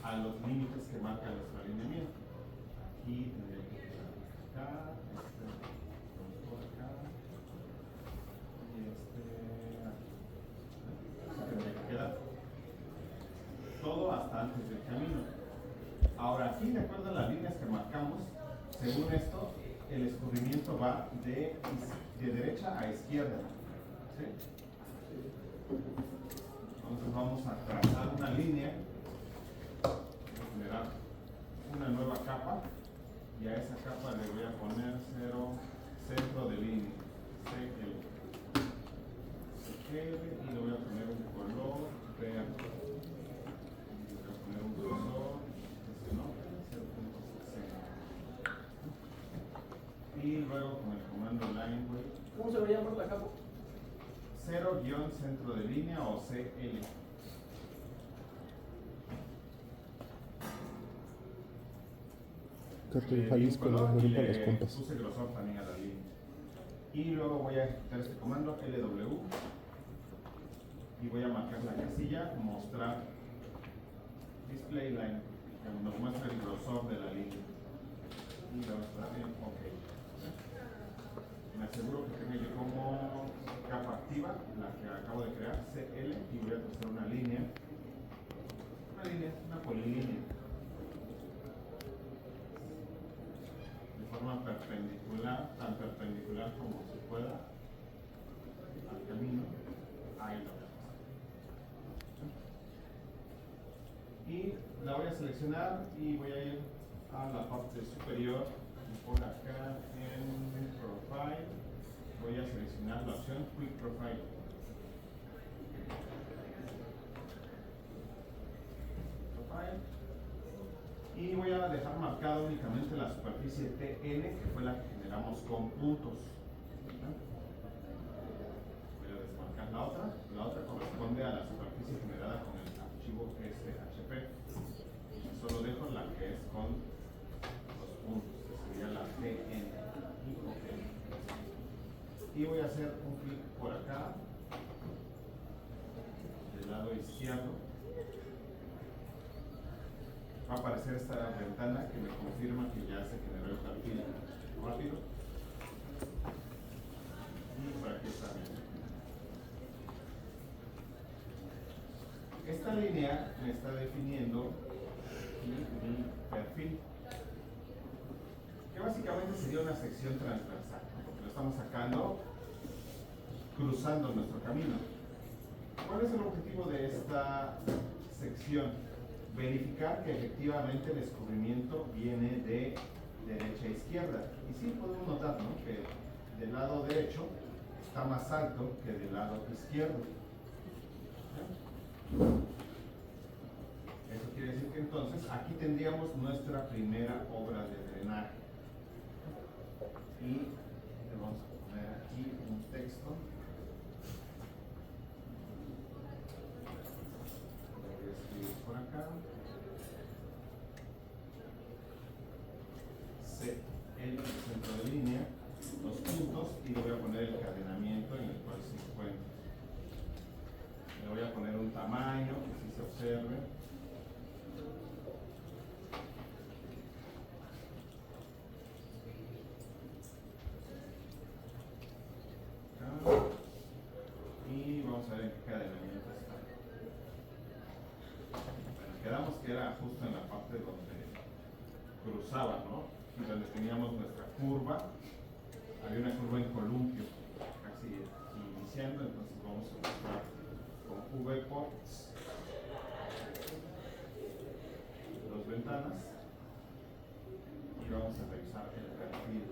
a los límites que marca nuestro alineamiento. Aquí tendría que quedar acá, por acá, y aquí tendría que quedar. Todo hasta antes del camino. Ahora aquí, de acuerdo a las líneas que marcamos, según esto, el escurrimiento va de derecha a izquierda. ¿Sí? Entonces vamos a trazar una línea, voy a generar una nueva capa y a esa capa le voy a poner 0, centro de línea, CL, y le voy a poner un color verde, le voy a poner un grosor que se note, 0.60, y luego con el comando line weight, ¿Cómo se va a llamar la capa? 0 centro de línea o CL. Cartel Jalisco, no me para las pompas. Puse grosor también a la línea. Y luego voy a ejecutar este comando LW y voy a marcar la casilla, mostrar display line, que nos muestra el grosor de la línea. Y le vamos a dar en OK. Me aseguro que tenga yo como capa activa la que acabo de crear, CL, y voy a trazar una línea, una polilínea, de forma perpendicular, tan perpendicular como se pueda al camino. Ahí lo vemos. Y la voy a seleccionar y voy a ir a la parte superior y por acá en Profile voy a seleccionar la opción Quick Profile. Y voy a dejar marcada únicamente la superficie TN, que fue la que generamos con puntos. Voy a desmarcar la otra. La otra corresponde a la superficie generada con el archivo SHP. Solo dejo la que es con los puntos, que sería la TN. Y OK. Y voy a hacer un clic por acá, del lado izquierdo. Va a aparecer esta ventana que me confirma que ya se generó el perfil rápido. Y por aquí está bien. Esta línea me está definiendo mi perfil, que básicamente sería una sección transversal, porque lo estamos sacando cruzando nuestro camino. ¿Cuál es el objetivo de esta sección? Verificar que efectivamente el escurrimiento viene de derecha a izquierda. Y sí podemos notar, ¿no?, que del lado derecho está más alto que del lado izquierdo. Eso quiere decir que entonces aquí tendríamos nuestra primera obra de drenaje. Y le vamos a poner aquí un texto. Voy a escribir por acá. CL, centro de línea, los puntos, y le voy a poner el cadenamiento en el cual se encuentra. Le voy a poner un tamaño que sí se observe. Y vamos a ver en qué cadenamiento está. Bueno, quedamos que era justo en la parte donde cruzaba, ¿no? Y donde teníamos nuestra curva. Había una curva en columpio, casi iniciando, entonces vamos a buscar con V-ports, dos ventanas, y vamos a revisar el perfil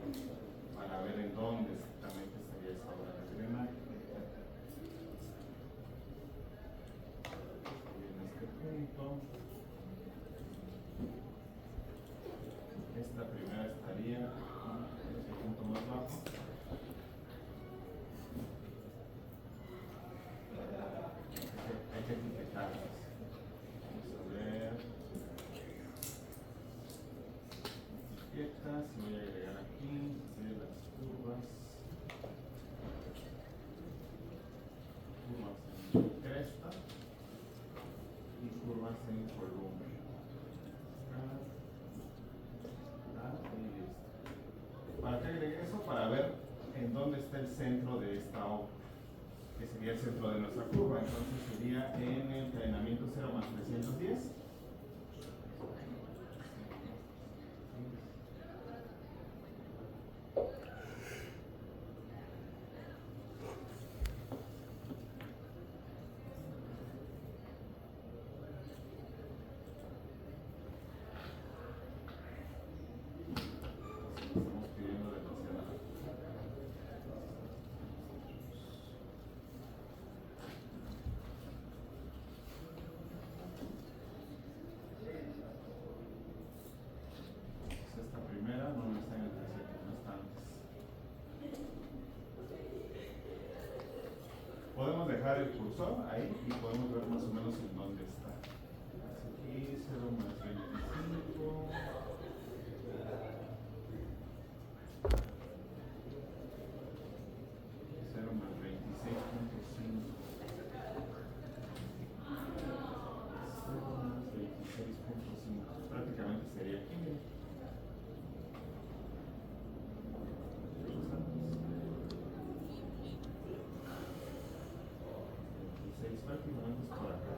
para ver en dónde exactamente estaría esa obra de drenaje. En este punto, esta primera estaría en el punto más bajo. Hay que etiquetarlas. Vamos a ver etiquetas, y voy a agregar aquí las curvas en cresta y curvas en columpio. sería el centro de nuestra curva, entonces sería en el encadenamiento 0 más 310. Estamos pidiendo demasiada. Esta primera no está en el 300, no está antes. Podemos dejar el cursor ahí y podemos ver más o menos en dónde está. Aquí 0 más 25. 0 más 26.5. 0 más 26.5. Prácticamente sería aquí, miren. 26 prácticamente es por acá.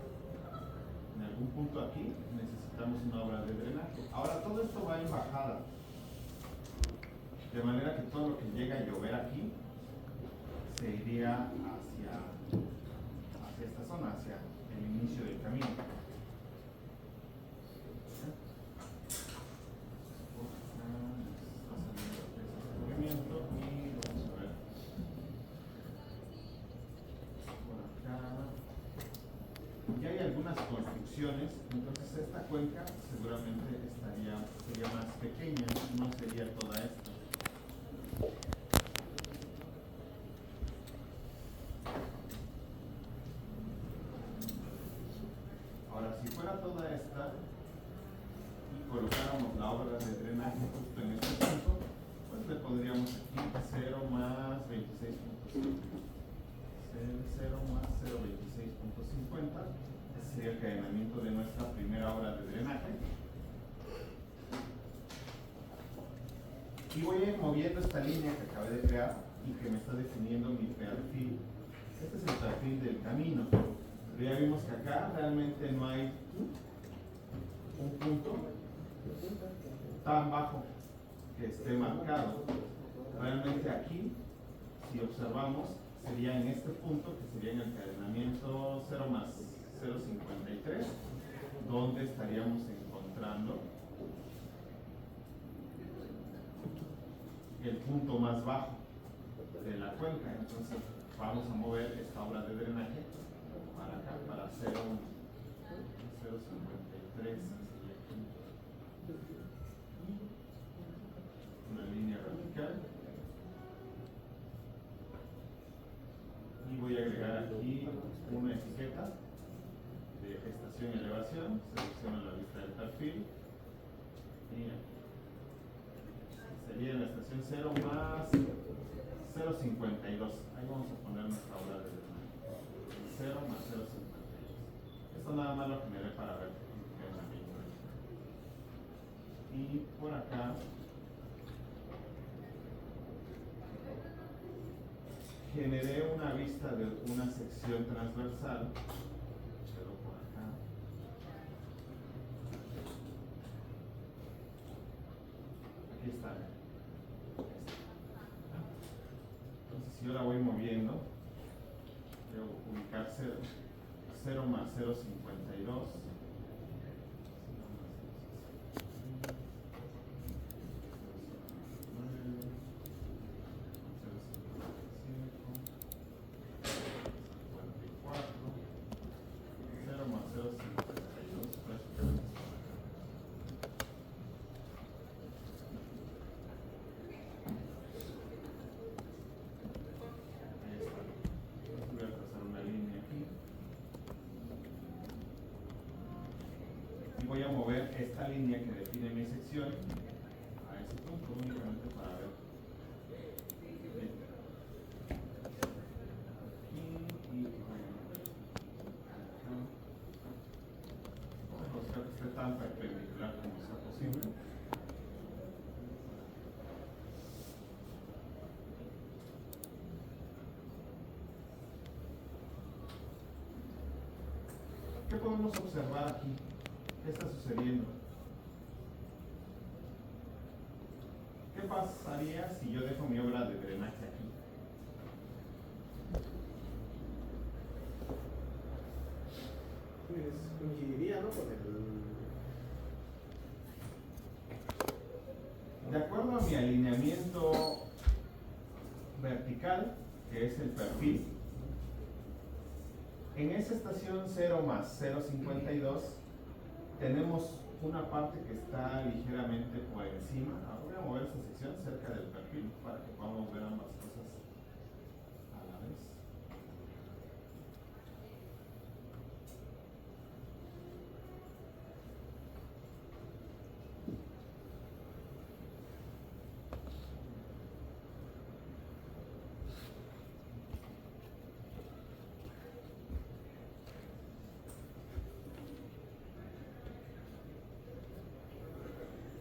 En algún punto aquí necesitamos una obra de drenaje. Ahora todo esto va en bajada. De manera que todo lo que llega a llover aquí se iría hacia esta zona, hacia el inicio del camino. Está saliendo ese movimiento y vamos a ver por acá. Ya hay algunas construcciones, entonces esta cuenca seguramente sería más pequeña, no sería toda esta. Ahora, si fuera toda esta y colocáramos la obra de drenaje justo en este punto, pues le pondríamos aquí 0 más 26.5. 0 más 0.26.50. Ese sería el encadenamiento de nuestra primera obra de drenaje. Y voy a ir moviendo esta línea que acabé de crear y que me está definiendo mi perfil. Este es el perfil del camino. Pero ya vimos que acá realmente no hay un punto tan bajo que esté marcado. Realmente aquí, si observamos, sería en este punto, que sería en el encadenamiento 0 más 0.53, donde estaríamos encontrando el punto más bajo de la cuenca. Entonces vamos a mover esta obra de drenaje para acá, para 0.53. Una línea vertical. Y voy a agregar aquí una etiqueta de estación y elevación. Selecciono la vista del perfil. Y aquí. Sería la estación 0 más 0.52. Ahí vamos a poner nuestra obra de drenaje. 0 más 0.52. Esto nada más lo generé para ver qué es la misma. Y por acá generé una vista de una sección transversal, pero por acá. Aquí está. Entonces, si yo la voy moviendo, voy a ubicar 0 más 0.52. Voy a mover esta línea que define mi sección a ese punto únicamente para ver. Y vamos a buscar que esté tan perpendicular como sea posible. ¿Qué podemos observar aquí? ¿Qué está sucediendo? ¿Qué pasaría si yo dejo mi obra de drenaje aquí? Pues coincidiría, ¿no? Con De acuerdo a mi alineamiento vertical, que es el perfil, en esa estación 0 más 0,52 tenemos una parte que está ligeramente por encima. Ahora voy a mover esta sección cerca del perfil para que podamos ver ambas cosas a la vez.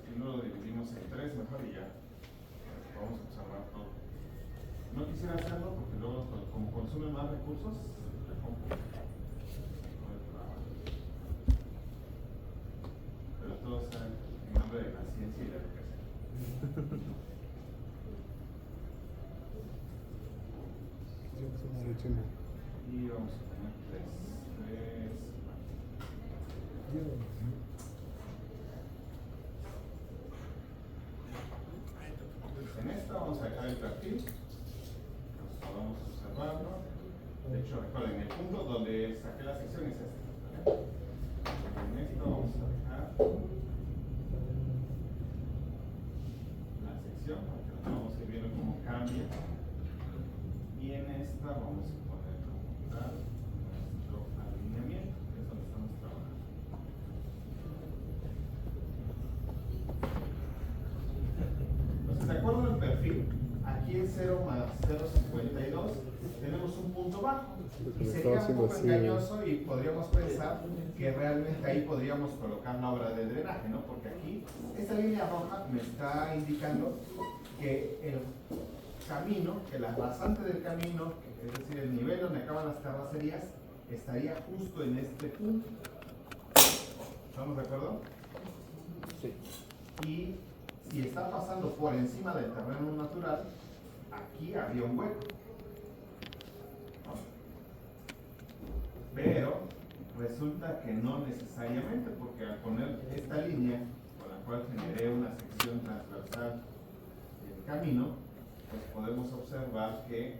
Si no lo dividimos en 3, mejor y ya vamos a observar todo. No quisiera hacerlo porque luego, como consume más recursos, le pongo todo el trabajo. Pero todo está en nombre de la ciencia y la educación. Y vamos a poner 3. En esta vamos a dejar el perfil, vamos a observarlo. De hecho, recuerden, el punto donde saqué la sección es este. En esto vamos a dejar la sección para que vamos a ir viendo cómo cambia. Y en esta vamos a poner como tal nuestro alineamiento, que es donde estamos trabajando. Entonces, de acuerdo al perfil, aquí en 0 más 0,52 tenemos un punto bajo. Y sería un poco engañoso y podríamos pensar que realmente ahí podríamos colocar la obra de drenaje, ¿no? Porque aquí, esta línea roja me está indicando que el camino, que la rasante del camino, es decir, el nivel donde acaban las terracerías, estaría justo en este punto. ¿Estamos de acuerdo? Sí. Y si está pasando por encima del terreno natural, aquí habría un hueco. ¿No? Pero resulta que no necesariamente, porque al poner esta línea con la cual generé una sección transversal del camino, pues podemos observar que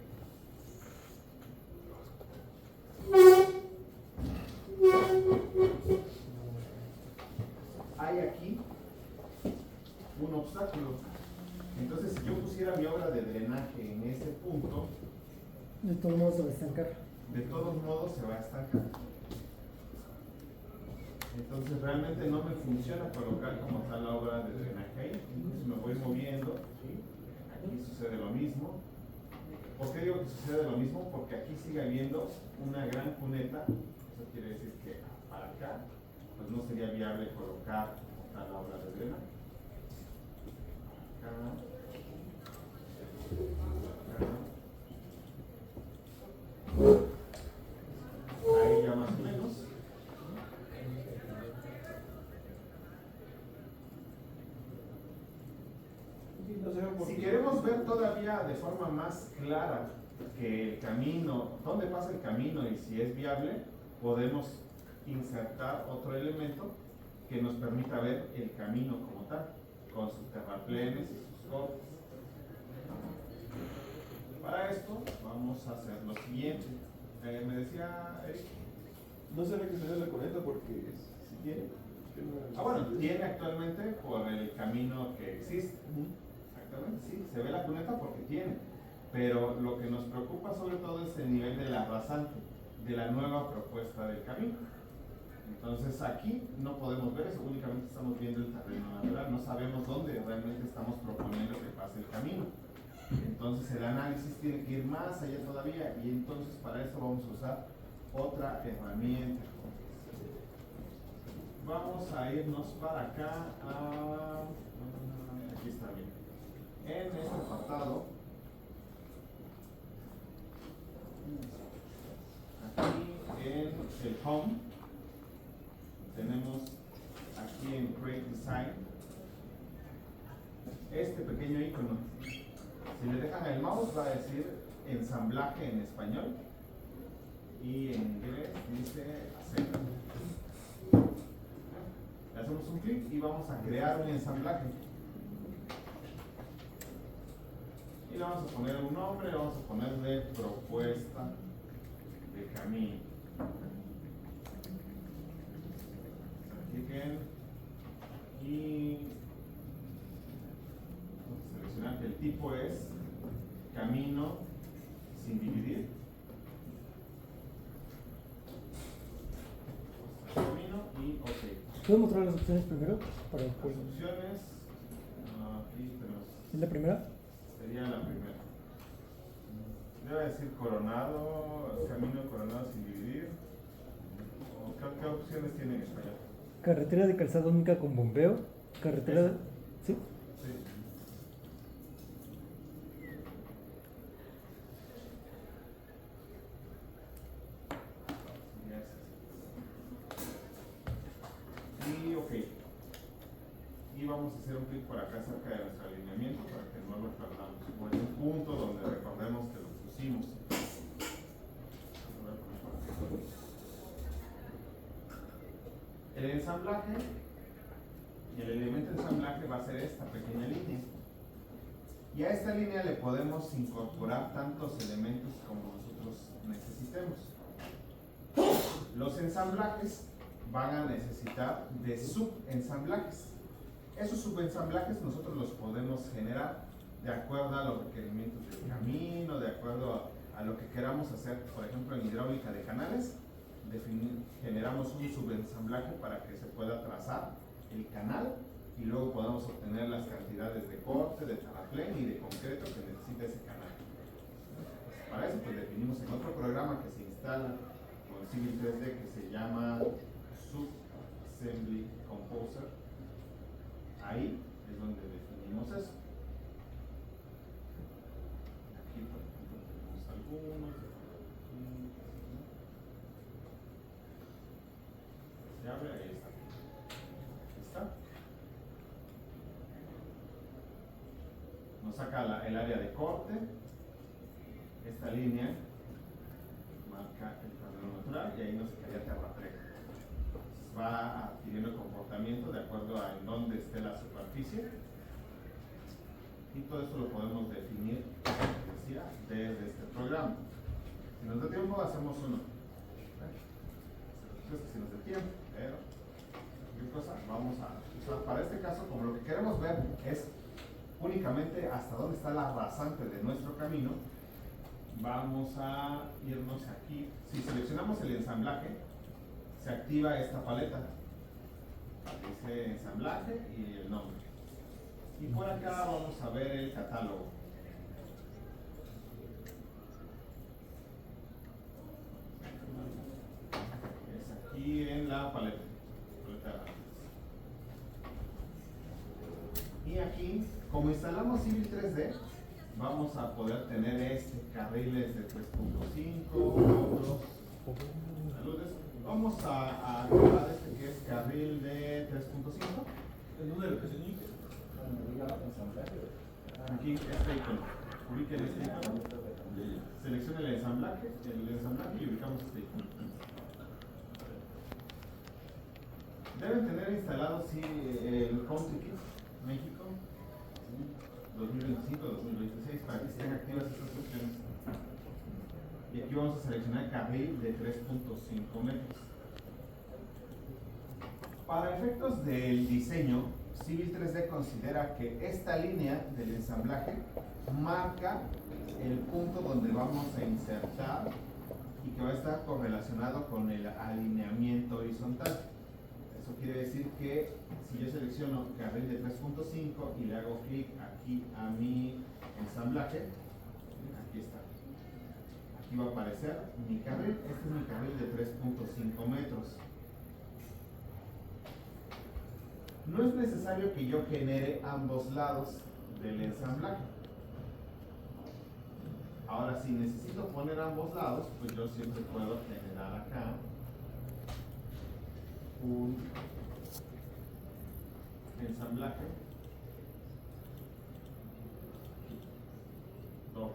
hay aquí un obstáculo. Entonces, si yo pusiera mi obra de drenaje en ese punto, De todos modos se va a estancar. de todos modos se va a estancar. Entonces, realmente no me funciona colocar como tal la obra de drenaje ahí. Entonces, me voy moviendo. ¿Sí? Aquí sucede lo mismo. ¿Por qué digo que sucede lo mismo? Porque aquí sigue habiendo una gran cuneta. Eso quiere decir que para acá, pues no sería viable colocar como tal la obra de drenaje. Acá. Ahí ya más o menos. Si queremos ver todavía de forma más clara que el camino, dónde pasa el camino y si es viable, podemos insertar otro elemento que nos permita ver el camino como tal, con sus terraplenes y sus cortes. Para esto vamos a hacer lo siguiente. Me decía Eric. No sé qué se ve la cuneta porque si tiene. Bueno, tiene actualmente por el camino que existe. Exactamente, sí, se ve la cuneta porque tiene. Pero lo que nos preocupa sobre todo es el nivel de la rasante, de la nueva propuesta del camino. Entonces aquí no podemos ver eso, únicamente estamos viendo el terreno natural, no sabemos dónde realmente estamos proponiendo que pase el camino. Entonces el análisis tiene que ir más allá todavía y entonces para eso vamos a usar otra herramienta. Vamos a irnos para acá aquí está bien. En este apartado, aquí en el home, tenemos aquí en Create Design este pequeño icono. Si le dejan el mouse va a decir ensamblaje en español y en inglés dice assembly. Le hacemos un clic y vamos a crear un ensamblaje. Y le vamos a poner un nombre, le vamos a ponerle propuesta de camino. Cliquen y vamos a seleccionar que el tipo es camino sin dividir. Camino y OK. ¿Puedo mostrar las opciones primero? Para Las después. opciones, aquí tenemos, ¿Es la primera? sería la primera. Debe decir coronado, camino coronado sin dividir. ¿O qué opciones tiene en español? Carretera de calzada única con bombeo. Carretera. ¿Esa? ¿Sí? Sí. Y OK. Y vamos a hacer un clic por acá cerca de nuestro alineamiento para que no lo perdamos. O en un punto donde recordemos que lo pusimos. El ensamblaje, el elemento de ensamblaje va a ser esta pequeña línea. Y a esta línea le podemos incorporar tantos elementos como nosotros necesitemos. Los ensamblajes van a necesitar de subensamblajes. Esos subensamblajes nosotros los podemos generar de acuerdo a los requerimientos del camino, de acuerdo a lo que queramos hacer. Por ejemplo, en hidráulica de canales, generamos un subensamblaje para que se pueda trazar el canal y luego podamos obtener las cantidades de corte, de terraplén y de concreto que necesita ese canal. Para eso pues definimos en otro programa que se instala con Civil 3D que se llama Subassembly Composer. Ahí es donde definimos eso. Aquí por ejemplo tenemos algunos. Se abre, ahí está. Ahí está. Nos saca el área de corte. Esta línea marca el terreno natural y ahí nos sacaría terraplén. Va adquiriendo comportamiento de acuerdo a en dónde esté la superficie. Y todo eso lo podemos definir, como decía, desde este programa. Si nos da tiempo, hacemos uno. Si nos da tiempo, pero cualquier cosa vamos a usar. Para este caso, como lo que queremos ver es únicamente hasta dónde está la rasante de nuestro camino, vamos a irnos aquí. Si seleccionamos el ensamblaje, se activa esta paleta. Dice ensamblaje y el nombre. Y por acá vamos a ver el catálogo. Es aquí en la paleta de herramientas. Y aquí, como instalamos Civil 3D, vamos a poder tener carriles de 3.5, otros. Saludes. Vamos a activar que es carril de 3.5. ¿En dónde lo que se indica? Aquí este icono. Ubiquen este icono. Selecciona el ensamblaje y ubicamos este icono. Deben tener instalado el Country Kit México 2025-2026 para que estén activas estas opciones. Y aquí vamos a seleccionar carril de 3.5 metros. Para efectos del diseño, Civil 3D considera que esta línea del ensamblaje marca el punto donde vamos a insertar y que va a estar correlacionado con el alineamiento horizontal. Eso quiere decir que si yo selecciono carril de 3.5 y le hago clic aquí a mi ensamblaje, aquí está. Aquí va a aparecer mi carril. Este es mi carril de 3.5 metros. No es necesario que yo genere ambos lados del ensamblaje. Ahora, si necesito poner ambos lados, pues yo siempre puedo generar acá un ensamblaje doble.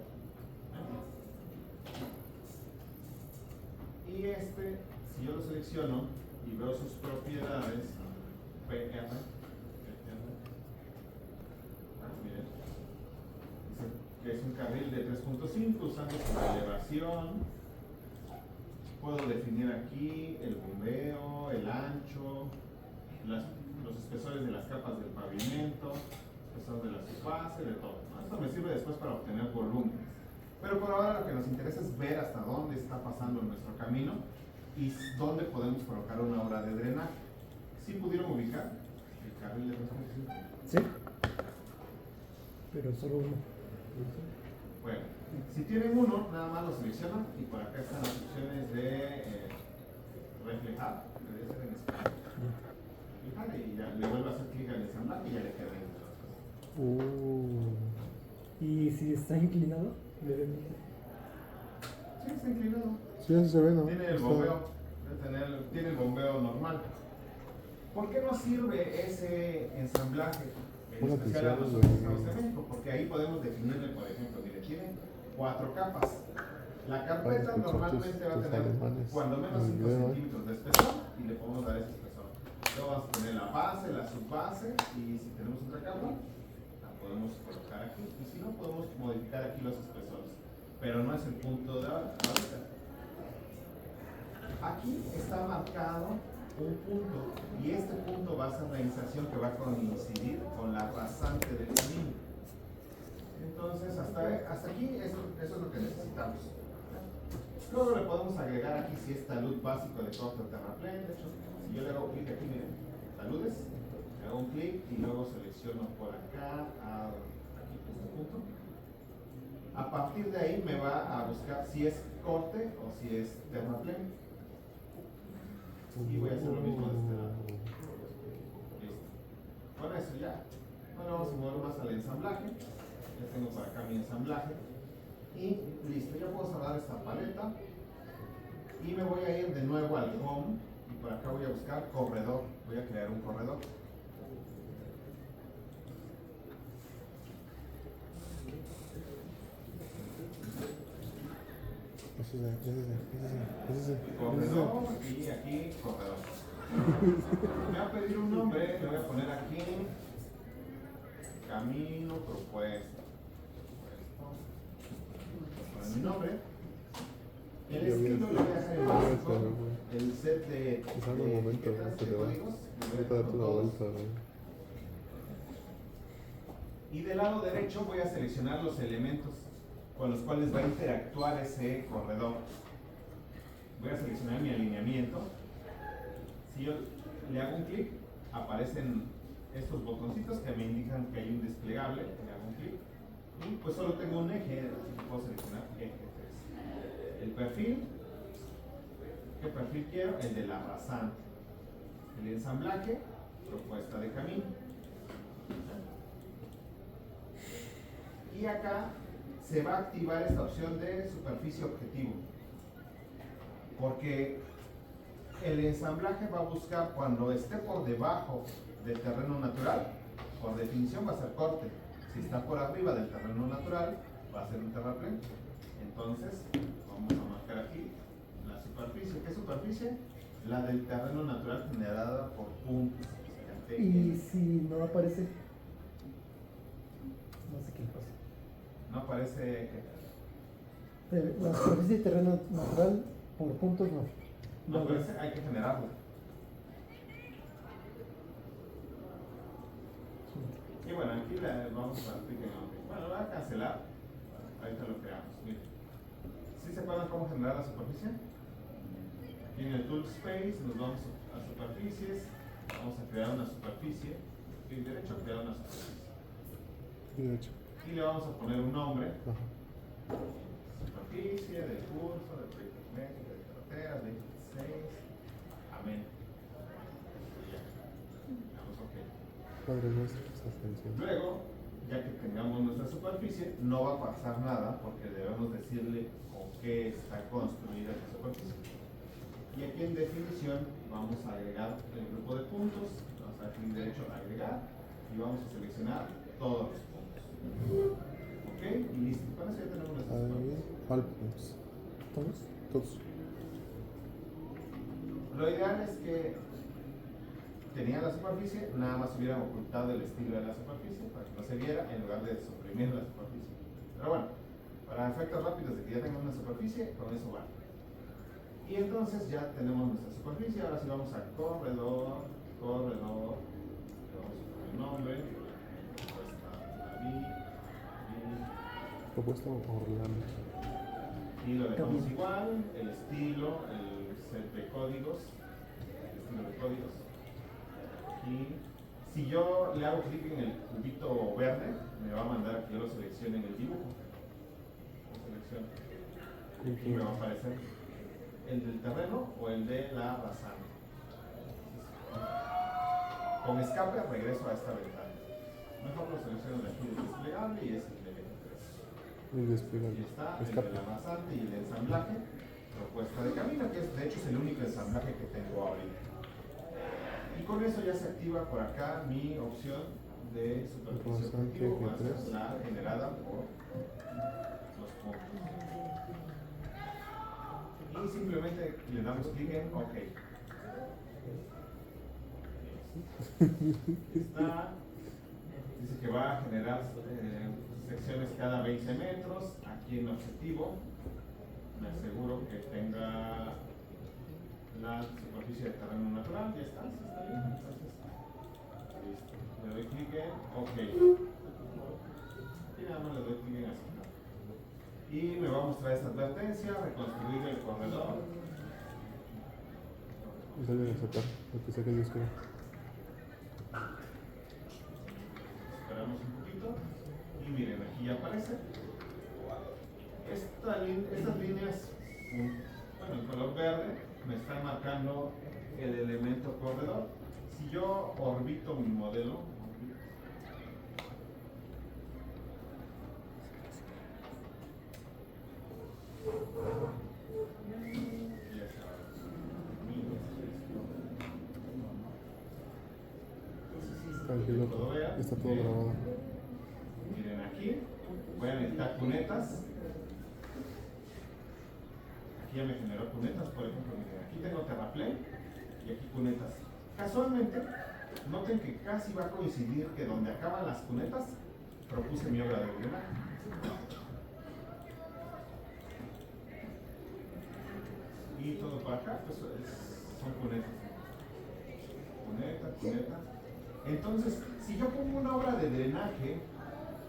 Y este, si yo lo selecciono y veo sus propiedades, PR, miren, dice que es un carril de 3.5 usando su elevación. Puedo definir aquí el bombeo, el ancho, los espesores de las capas del pavimento, espesor de la subbase, de todo, ¿no? Esto me sirve después para obtener volúmenes. Pero por ahora lo que nos interesa es ver hasta dónde está pasando nuestro camino y dónde podemos colocar una obra de drenaje. ¿Sí pudieron ubicar el carril de 3.5? Sí. Pero solo uno. Bueno, si tienen uno, nada más lo seleccionan y por acá están las opciones de reflejar, debería ser en español. Reflejar y ya le vuelvo a hacer clic al ensamblaje y ya le queda dentro. ¿Y si está inclinado? Levemente. Sí, está inclinado. Sí, así se ve, ¿no? Tiene el Está- bombeo, tiene el bombeo normal. ¿Por qué nos sirve ese ensamblaje? En Una especial a pincelada, nosotros que güey. estamos en México, porque ahí podemos definirle, por ejemplo, mire, tiene 4 capas. La carpeta Para escuchar normalmente va a tus tener alemanes cuando menos en el 5 video, ¿eh? centímetros de espesor y le podemos dar ese espesor. Luego vamos a tener la base, la subbase y si tenemos otra capa, la podemos colocar aquí. Y si no, podemos modificar aquí los espesores. Pero no es el punto de ahorita. Aquí está marcado un punto y este punto va a ser la inserción que va a coincidir con la rasante del camino. Entonces, hasta aquí eso es lo que necesitamos. Luego le podemos agregar aquí si es talud básico de corte terraplén. De hecho, si yo le hago clic aquí, miren, taludes, le hago un clic y luego selecciono por acá, aquí este punto. A partir de ahí me va a buscar si es corte o si es terraplén. Y voy a hacer lo mismo de este lado. Listo. Con eso ya. Ahora vamos a mover más al ensamblaje. Ya tengo por acá mi ensamblaje. Y listo, ya puedo cerrar esta paleta. Y me voy a ir de nuevo al home. Y por acá voy a buscar corredor. Voy a crear un corredor. Ese. Corredor y aquí corredor. Me va a pedir un nombre, le voy a poner aquí camino propuesto. Voy a poner mi nombre. El estilo le voy a dejar en básico. El set de Es algo el momento, etiquetas se de te va. códigos. Ahorita darte una vuelta, güey. Y del lado derecho voy a seleccionar los elementos con los cuales va a interactuar ese corredor. Voy a seleccionar mi alineamiento. Si yo le hago un clic, aparecen estos botoncitos que me indican que hay un desplegable. Le hago un clic y pues solo tengo un eje, así que puedo seleccionar eje 3. El perfil, ¿qué perfil quiero? El de la rasante. El ensamblaje, propuesta de camino. Y acá se va a activar esta opción de superficie objetivo, porque el ensamblaje va a buscar cuando esté por debajo del terreno natural, por definición va a ser corte. Si está por arriba del terreno natural, va a ser un terraplén. Entonces, vamos a marcar aquí la superficie. ¿Qué superficie? La del terreno natural generada por puntos. Y si no aparece, no sé qué pasa. No aparece. La superficie de terreno natural por puntos no. No aparece, hay que generarla. Y bueno, aquí vamos a bueno, lo voy a cancelar. Ahorita lo creamos. Miren. ¿Sí se acuerdan cómo generar la superficie? Aquí en el Tool Space nos vamos a superficies. Vamos a crear una superficie. Clic derecho, crear una superficie. Derecho. Y le vamos a poner un nombre. Ajá. Superficie, del curso, del proyecto médico, de carreteras, de 26. Amén. Y ya. Damos OK. Padre nuestro que estás en el cielo. Luego, ya que tengamos nuestra superficie, no va a pasar nada porque debemos decirle con qué está construida esa superficie. Y aquí en definición vamos a agregar el grupo de puntos, vamos a dar clic derecho a agregar y vamos a seleccionar todos los puntos. Ok, y listo. Con eso ya tenemos nuestros puntos. All points. ¿Todos? Todos. Lo ideal es que tenía la superficie, nada más hubieran ocultado el estilo de la superficie para que no se viera en lugar de suprimir la superficie. Pero bueno, para efectos rápidos de que ya tengamos una superficie, con eso va. Y entonces ya tenemos nuestra superficie. Ahora sí vamos a corredor, le vamos a poner el nombre, Propuesta Orlando. y lo dejamos También. igual, el estilo, el set de códigos, el estilo de códigos. Y si yo le hago clic en el cubito verde, me va a mandar a que yo lo seleccione en el dibujo. Lo selecciono. Y me va a aparecer el del terreno o el de la rasante. Con escape regreso a esta ventana. Mejor lo selecciono de aquí del desplegable y es el de El desplegable. Aquí está el Escape. de la rasante y el de ensamblaje. Propuesta de camino, que es, de hecho es el único ensamblaje que tengo ahorita. Y con eso ya se activa por acá mi opción de superficie Rasante objetivo, va a ser G3. la generada por los puntos. Y simplemente le damos clic en OK. Está. Dice que va a generar secciones cada 20 metros. Aquí en objetivo me aseguro que tenga la superficie de terreno natural. Ya está, sí está bien. Entonces, listo. Le doy clic en OK. Y nada más le doy clic en aceptar. Y me va a mostrar esta advertencia: reconstruir el corredor. Y sale de sacar, lo que saque Dios quiera. Esperamos un poquito y miren, aquí ya aparece. Estas líneas, bueno, el color verde me está marcando el elemento corredor. Si yo orbito mi modelo, Tranquilo, está todo grabado. miren aquí, voy a necesitar cunetas. Aquí ya me generó cunetas, por ejemplo, miren, aquí tengo terraplén y aquí cunetas. Casualmente, noten que casi va a coincidir que donde acaban las cunetas, propuse mi obra de drenaje. Y todo para acá, pues son cunetas. Cuneta. Entonces, si yo pongo una obra de drenaje,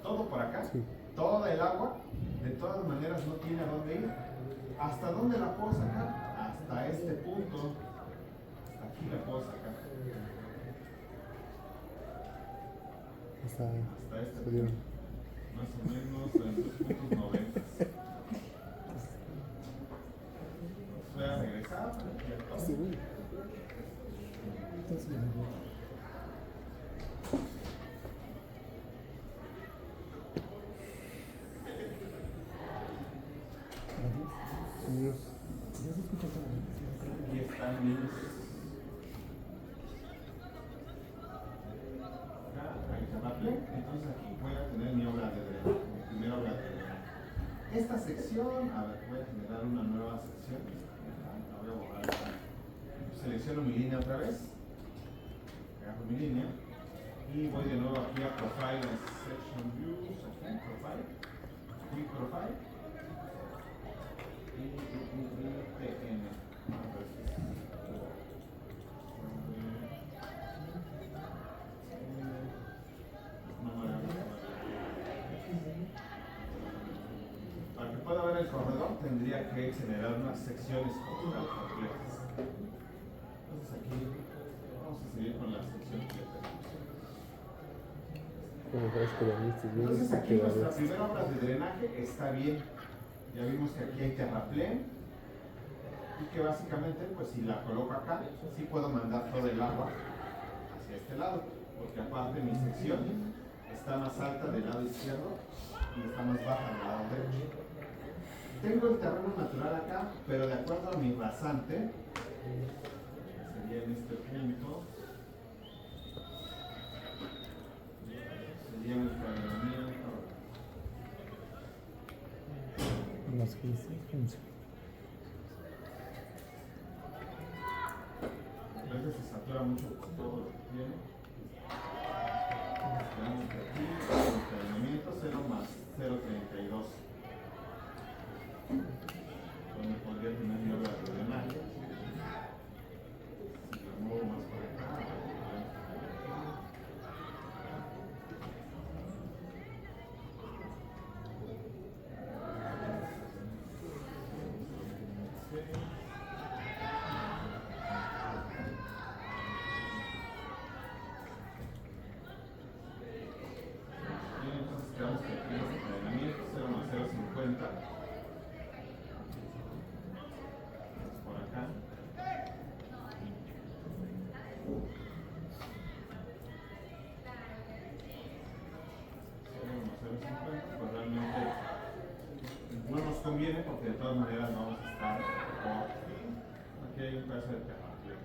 todo por acá, Sí. toda el agua, de todas maneras no tiene a dónde ir. ¿Hasta dónde la puedo sacar? Hasta este punto. Hasta aquí la puedo sacar. Está. Hasta este Se dieron. punto. Más o menos en los puntos 90. Voy a regresar. Sí, güey. Entonces, Dios. ya se escucha todo. Aquí están mis. Acá hay terraplén. Entonces aquí voy a tener mi obra de drenaje, mi primera obra de drenaje. Esta sección, a ver, voy a generar una nueva sección. La voy a borrar. Selecciono mi línea otra vez. Agarro mi línea. Y voy de nuevo aquí a Profile and Section Views. Aquí, Profile. Quick Profile. Y TN. Para que pueda ver el corredor tendría que generar unas secciones completas. Entonces aquí vamos a seguir con la sección que ya tenemos. Como sabes que lo viste bien. Entonces aquí queda nuestra bien. primera obra de drenaje está bien. Ya vimos que aquí hay terraplén y que básicamente pues si la coloco acá sí puedo mandar todo el agua hacia este lado, porque aparte mi sección está más alta del lado izquierdo y está más baja del lado derecho. Tengo el terreno natural acá, pero de acuerdo a mi rasante, sería en este punto. Sería un encadenamiento. No sé qué dice. 11. A veces se satura mucho por todo lo que tiene. Tenemos que aquí el encadenamiento 0 más 0,32. Donde podría tener mi obra de drenaje. Si lo muevo más para acá, bien, entonces quedamos que aquí los encadenamientos 0 más 0,50. Por acá. 0,050, pues realmente no nos conviene porque de todas maneras vamos a estar por aquí hay un pedazo de terraplén.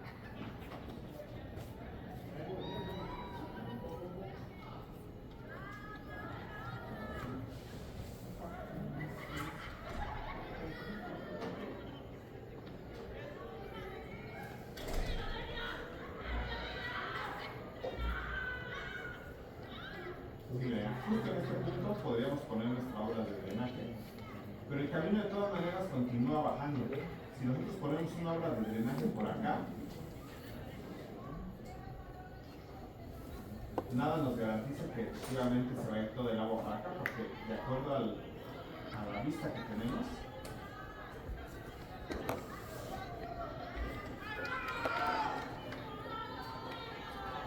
Mira, justo en este punto podríamos poner nuestra obra de drenaje, pero el camino de todas maneras continúa bajando. Si nosotros ponemos una obra de drenaje por acá, nada nos garantiza que efectivamente se va a ir todo el agua para acá, porque de acuerdo a la vista que tenemos,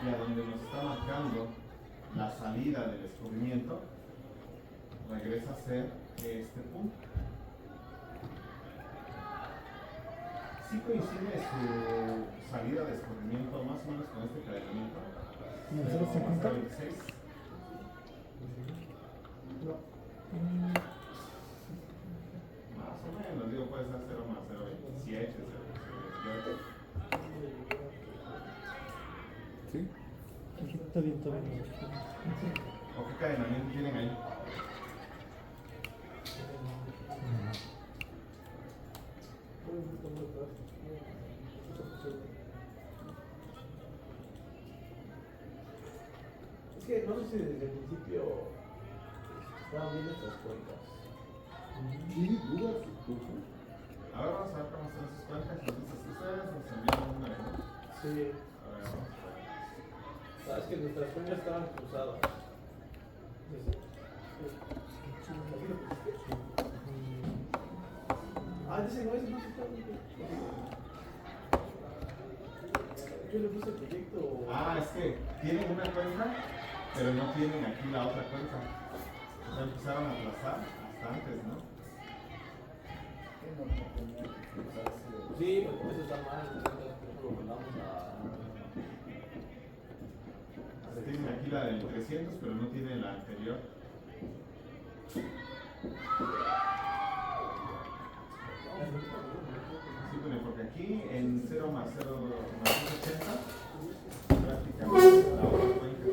y a donde nos está marcando la salida del escurrimiento, regresa a ser este punto. ¿Sí coincide su salida de escurrimiento más o menos con este encadenamiento? ¿En el 0,50? 26. No. Más o menos, digo, puede ser 0 más 0,27, 0,28. ¿Sí? Está bien, está bien. ¿O qué encadenamiento tienen ahí? Es que no sé si desde el principio estaban bien estas cuentas. ¿Sí? ¿Dudas incluso? Ahora vamos a ver cómo están sus cuentas. Entonces, ustedes nos enviaron una, ¿no? Sí. A ver, vamos a ver. Sabes que nuestras cuentas estaban cruzadas. ¿Así lo pusiste? Ah, ese no está bien. Yo le puse el proyecto. Ah, es que tienen una cuenta, pero no tienen aquí la otra cuenta. O sea, empezaron a aplazar hasta antes, ¿no? Sí, pues por eso está mal. Nosotros lo mandamos a. Tienen aquí la del 300, pero no tienen la anterior. Sí, bueno, porque aquí en 0 más 0 más 80, prácticamente la otra cuenta.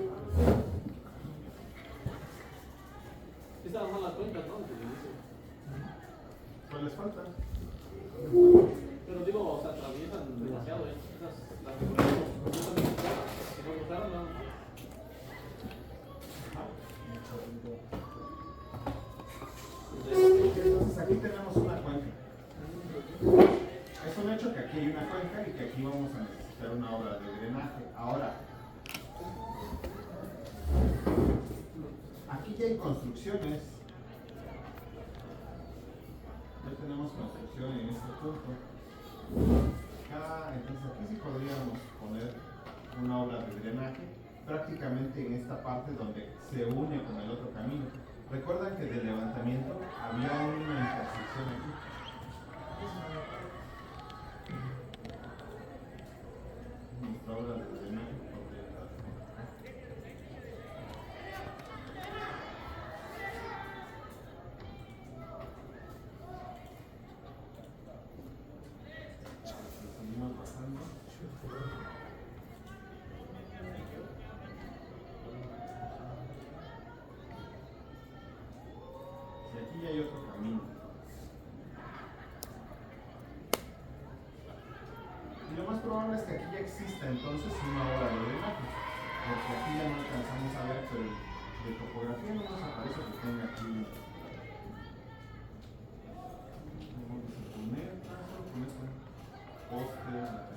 Estaban mal las cuentas, ¿no? Desde el inicio. Pues les falta. Pero digo, o sea, atraviesan demasiado, ¿eh? Esas, las que ponemos completamente claras, que no gustaron, nada más. Entonces aquí tenemos una cuenca. Es un hecho que aquí hay una cuenca y que aquí vamos a necesitar una obra de drenaje. Ahora, aquí ya hay construcciones. Ya tenemos construcción en este punto. Entonces aquí sí podríamos poner una obra de drenaje prácticamente en esta parte donde se une con el otro camino. Recuerdan que del levantamiento había una intersección aquí. Nuestra obra de drenaje podría estar acá. Seguimos bajando. aquí hay otro camino. Y lo más probable es que aquí ya exista entonces una obra de drenaje, porque aquí ya no alcanzamos a ver, pero de topografía no nos aparece que tenga aquí. Vamos a poner con este poste, la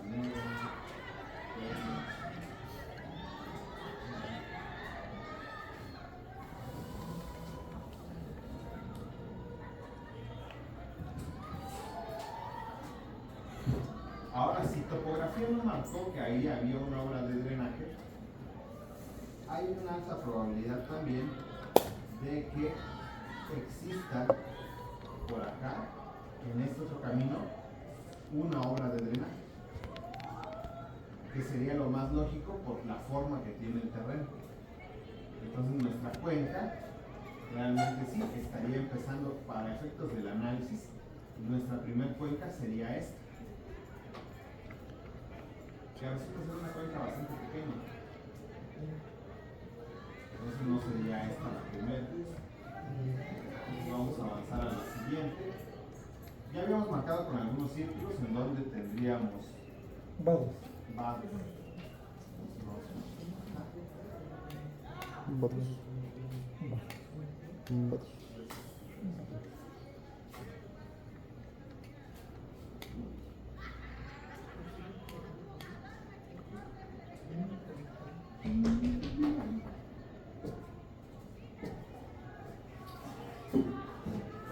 ahora, si topografía no marcó que ahí había una obra de drenaje, hay una alta probabilidad también de que exista por acá, en este otro camino, una obra de drenaje, que sería lo más lógico por la forma que tiene el terreno. Entonces nuestra cuenca realmente sí estaría empezando para efectos del análisis. Nuestra primer cuenca sería esta, que resulta ser una cuenca bastante pequeña. Entonces no sería esta la primera. Entonces vamos a avanzar a la siguiente. Ya habíamos marcado con algunos círculos en donde tendríamos Vados. vados. Vados. Vados.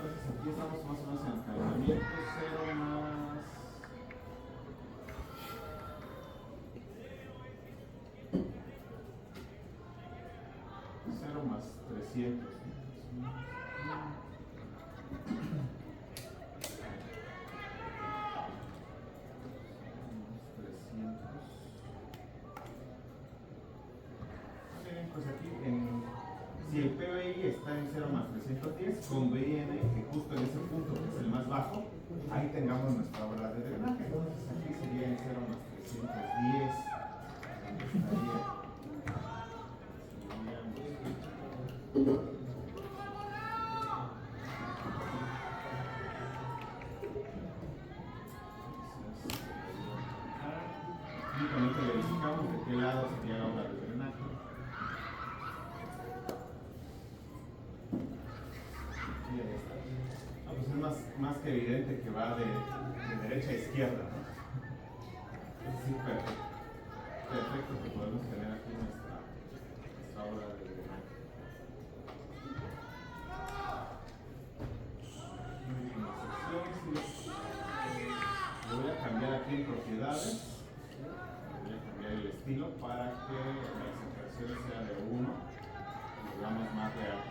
Entonces aquí estamos más o menos en el calentamiento, 0 más 0 más 300. Pues aquí, si el PBI está en 0 más 310, conviene que justo en ese punto, que es el más bajo, ahí tengamos nuestra obra de drenaje. Entonces aquí sería en 0 más 310. Únicamente verificamos de qué lado sería la obra de drenaje. Pues es más que evidente que va de derecha a izquierda, ¿no? Sí, perfecto. Perfecto que podemos tener aquí nuestra obra de drenaje. Lo voy a cambiar aquí en propiedades. Voy a cambiar el estilo para que la exageración sea de 1 y lo veamos más real.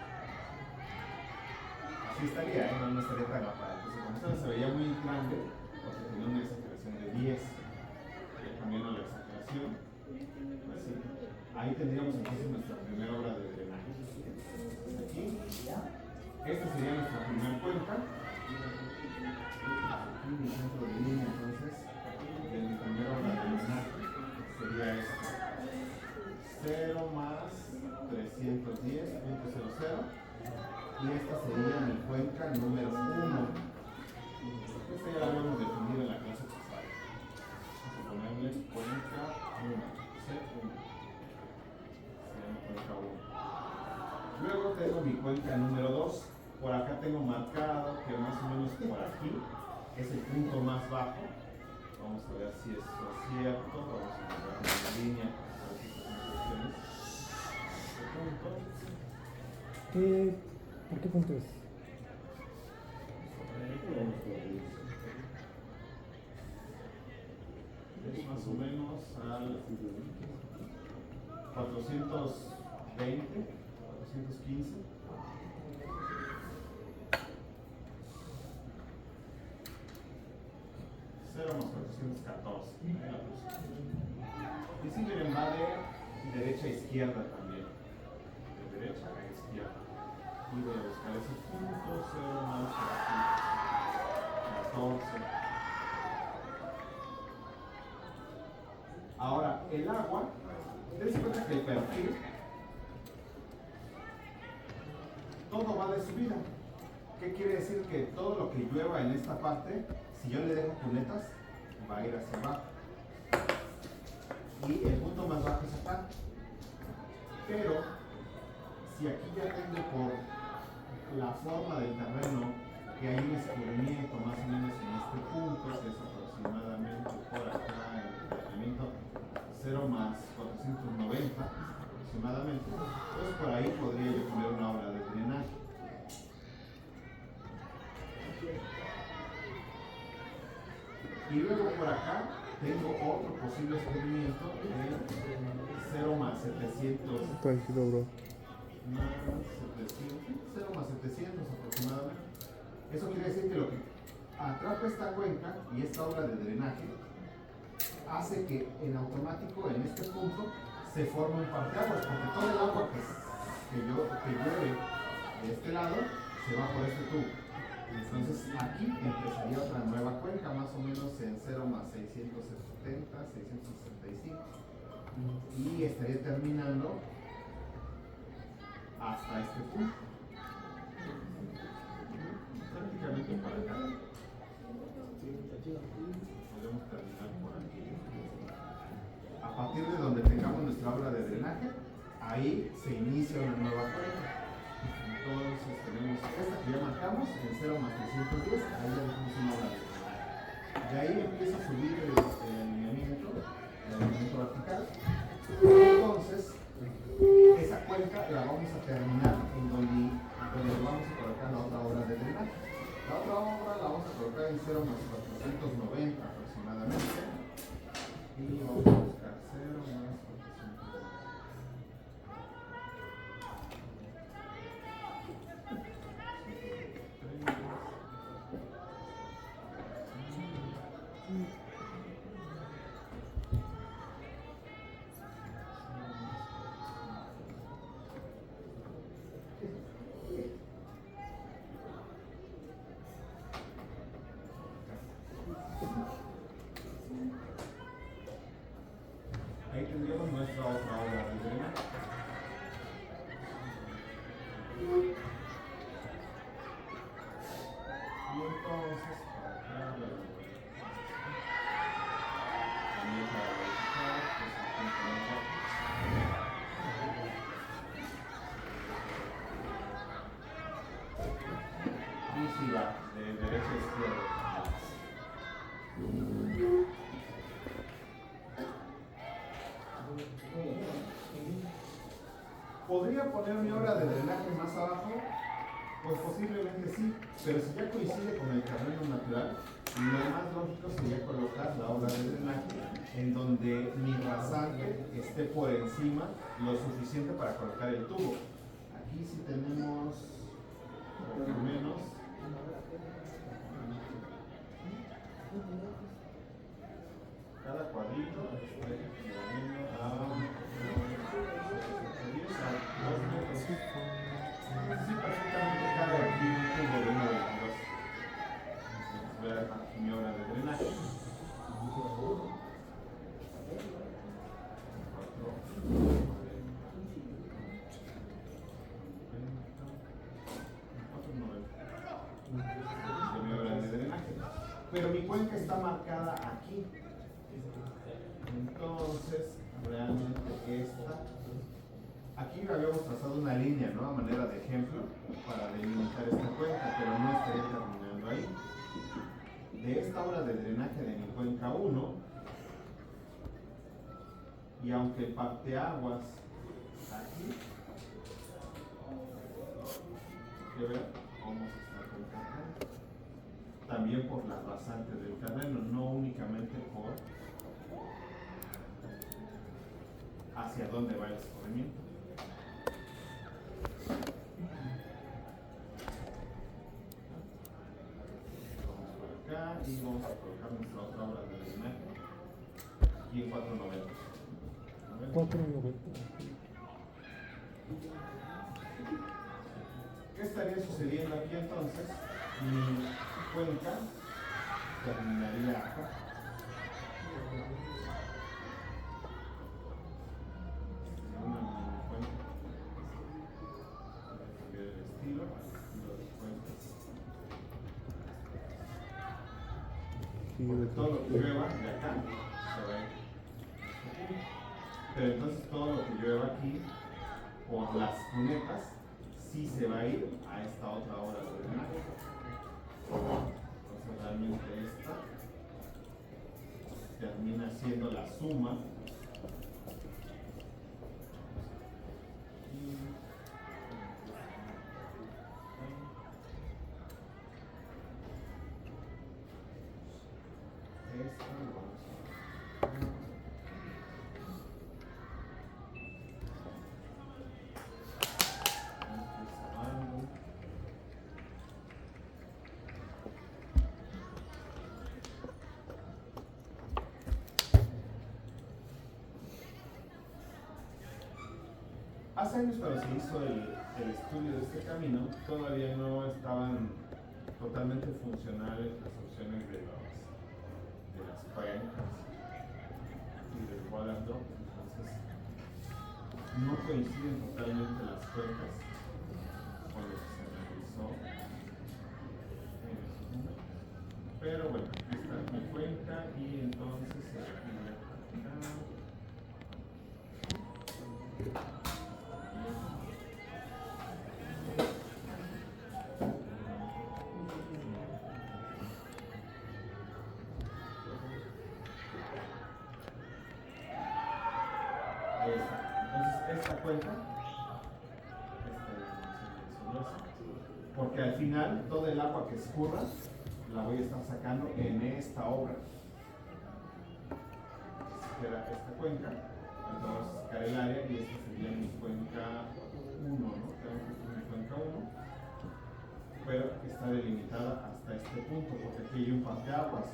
Así estaría, no estaría tan aparatoso. Como esto se veía muy grande, porque tenía una exageración de 10. Ya cambiando la exageración, así. Ahí tendríamos entonces nuestra primera obra de drenaje. Aquí, esta sería nuestra primera cuenca. Aquí mi centro de línea, entonces, de mi primera obra de drenaje sería esta. 0 más 310.00. Y esta sería mi cuenca número 1. Esta ya la habíamos definido en la clase pasada. Vamos a ponerle cuenca 1, C1. Se llama cuenca 1. Luego tengo mi cuenca número 2. Por acá tengo marcado que más o menos por aquí es el punto más bajo. Vamos a ver si esto es cierto. Vamos a poner una línea para ver si estas son cuestiones. Este punto. ¿Por qué punto es? Es más o menos al 420, 415. Cero más 414. Y si miren, va de derecha a izquierda también. De derecha a izquierda. Y voy a buscar ese punto, 0 más 14. Ahora, el agua, dense cuenta que el perfil, todo va de subida. ¿Qué quiere decir? Que todo lo que llueva en esta parte, si yo le dejo cunetas, va a ir hacia abajo. Y el punto más bajo es acá. Pero, si aquí ya tengo por la forma del terreno que hay un escurrimiento más o menos en este punto, que es aproximadamente por acá, el incremento 0 más 490 aproximadamente, pues por ahí podría yo poner una obra de drenaje. Y luego por acá tengo otro posible escurrimiento de 0 más 700. Tranquilo, bro. Más 700, 0 más 700 aproximadamente. Eso quiere decir que lo que atrapa esta cuenca y esta obra de drenaje hace que en automático en este punto se forme un parteaguas, porque todo el agua que llueve de este lado se va por este tubo. Entonces aquí empezaría otra nueva cuenca, más o menos en 0 más 670, 665, y estaría terminando hasta este punto. Prácticamente para acá. Podemos terminar por aquí. A partir de donde tengamos nuestra obra de drenaje, ahí se inicia una nueva cuenca. Entonces tenemos esta que ya marcamos en 0 más 310, ahí ya dejamos una obra de drenaje. De ahí empieza a subir el alineamiento vertical. Entonces, esa cuenca la vamos a terminar en donde vamos a colocar la otra obra de drenaje. La otra obra la vamos a colocar en 0 más 490 aproximadamente. Y vamos a buscar 0 más 490. Ahí tendríamos nuestra otra obra de drenaje. Y entonces, para acá, también para verificar, pues el punto más bajo. Y si va de derecha a izquierda. ¿Podría poner mi obra de drenaje más abajo? Pues posiblemente sí, pero si ya coincide con el terreno natural, lo más lógico sería colocar la obra de drenaje en donde mi rasante esté por encima lo suficiente para colocar el tubo. Aquí sí tenemos por lo menos cada cuadrito está equivaliendo a 2 metros. Sí, perfectamente cabe aquí un tubo de 1,22. Voy a dejar aquí mi obra de drenaje. 4,90 de mi obra de drenaje. Pero mi cuenca está marcada aquí. Entonces, realmente esta. Aquí habíamos trazado una línea, ¿no? A manera de ejemplo, para delimitar esta cuenca, pero no estaría terminando ahí. De esta obra de drenaje de mi cuenca 1, y aunque el parteaguas aquí, ¿qué ven? ¿Cómo se está compactando? También por las rasantes del terreno, no únicamente por hacia dónde va el escurrimiento. Vamos por acá y vamos a colocar nuestra otra obra de drenaje aquí en 4,90. 490. ¿Qué estaría sucediendo aquí entonces? Mi cuenca terminaría acá. Una mini cuenca. Voy a cambiar el estilo de cuencas. Sí, Porque de todo lo que que- llueva de acá se va a ir. Pero entonces todo lo que llueva aquí por las cunetas sí se va a ir a esta otra obra de drenaje. Entonces realmente esta termina siendo la suma. Esta lo vamos a cerrando. Hace años cuando se hizo el estudio de este camino, todavía no estaban totalmente funcionales las opciones de las cuencas y del water drop, entonces no coinciden totalmente las cuencas con lo que se realizó en esos momentos. Pero bueno, aquí está mi cuenca y entonces se retira acá. Ahí está. Entonces esta cuenca, porque al final todo el agua que escurra la voy a estar sacando en esta obra. Queda esta cuenca, entonces vamos a sacar el área y esta sería mi cuenca 1, ¿no? Tengo que hacer mi cuenca 1, pero está delimitada hasta este punto, porque aquí hay un parteaguas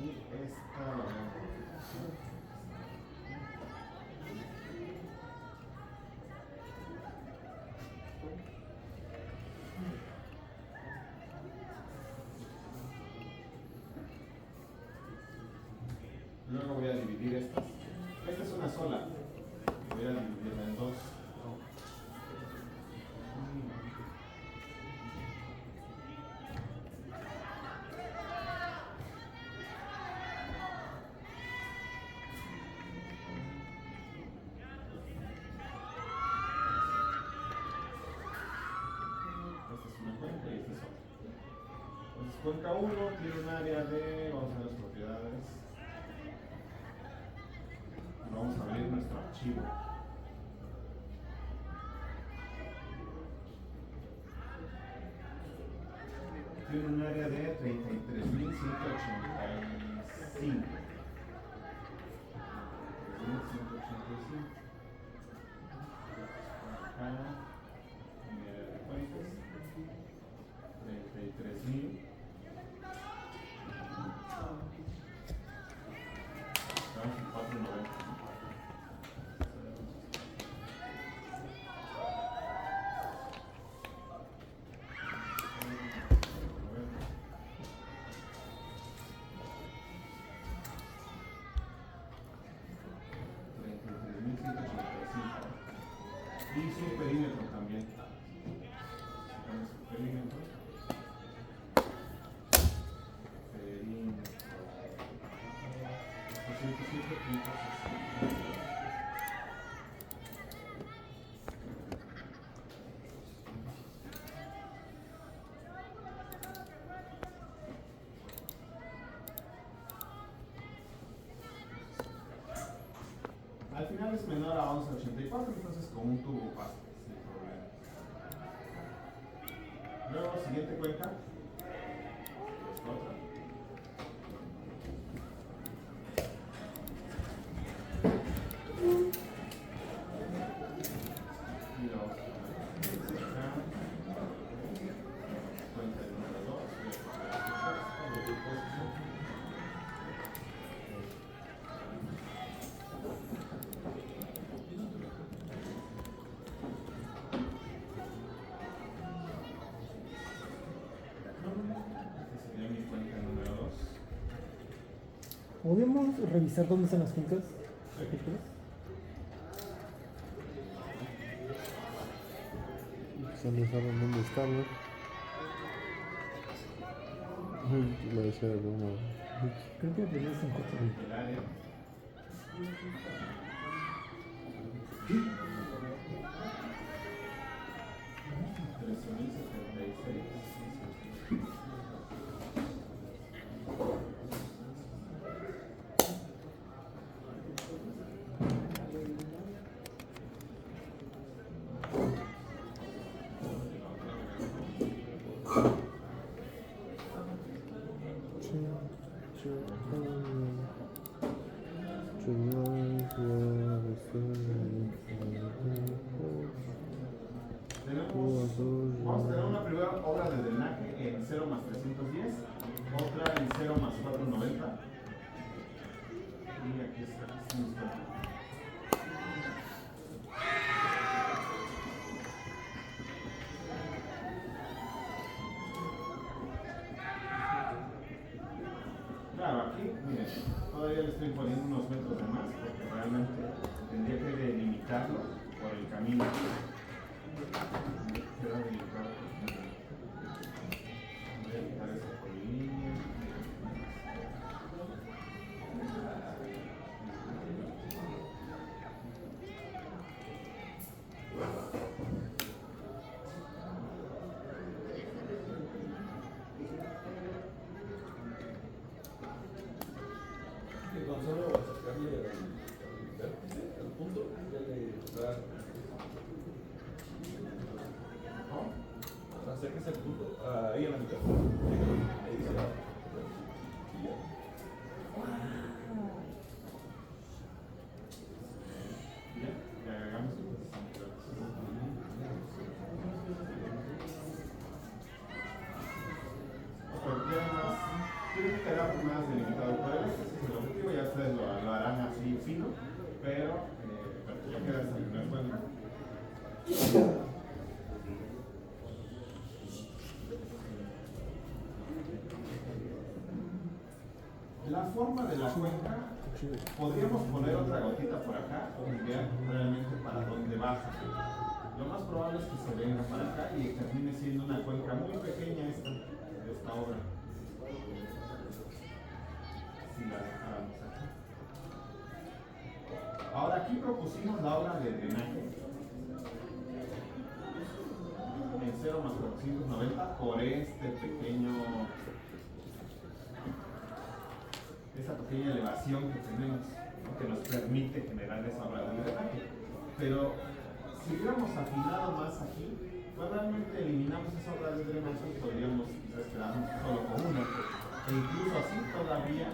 y esta la voy a hacer. Luego voy a dividir estas. Esta es una sola. Voy a dividirla en dos. Esta es una cuenca y esta es otra. Entonces, cuenca 1 tiene un área de, vamos a ver las propiedades. Vamos a abrir nuestro archivo. Tiene un área de 33.185. 33.185. Acá, mi área de cuentas. 33.000. Vamos a 490. Y su perímetro también. Sacamos su perímetro. Perímetro. 807.60. Al final es menor a 11.84, entonces con un tubo pasa sin problema. Luego, siguiente cuenca. Esta otra. Y la vamos a poner acá. Cuenca número 2. Esta sería mi cuenca número 2. ¿Podemos revisar dónde están las cuencas? ¿Qué Ya no saben dónde están, ¿no? Me decía de broma. Creo que aprendiste un poco de el área. Vamos a tener una primera obra de drenaje en 0 más 310, otra en 0 más 490. Y aquí está. Claro, aquí, miren, todavía le estoy poniendo unos metros de más porque realmente tendría que delimitarlo por el camino. Queda delimitado, voy a quitar esa polilla. Que con solo acercarle al punto, ya le da. Acérquese al punto, ahí en la mitad. Ahí se va. Y ya. Ya, le agregamos tiene que quedar más delimitado por el objetivo, ya ustedes lo harán así fino, pero ya queda hasta el primer cuadro. La forma de la cuenca, podríamos poner otra gotita por acá o ver realmente para dónde baja. Lo más probable es que se venga para acá y termine siendo una cuenca muy pequeña de esta obra. Si la dejáramos aquí. Ahora aquí propusimos la obra de drenaje en 0 más 490 por esa pequeña elevación que tenemos, ¿no? Que nos permite generar esa obra de drenaje. Pero si hubiéramos afinado más aquí, pues realmente eliminamos esa obra de drenaje y podríamos quizás quedarnos solo con una. E incluso así todavía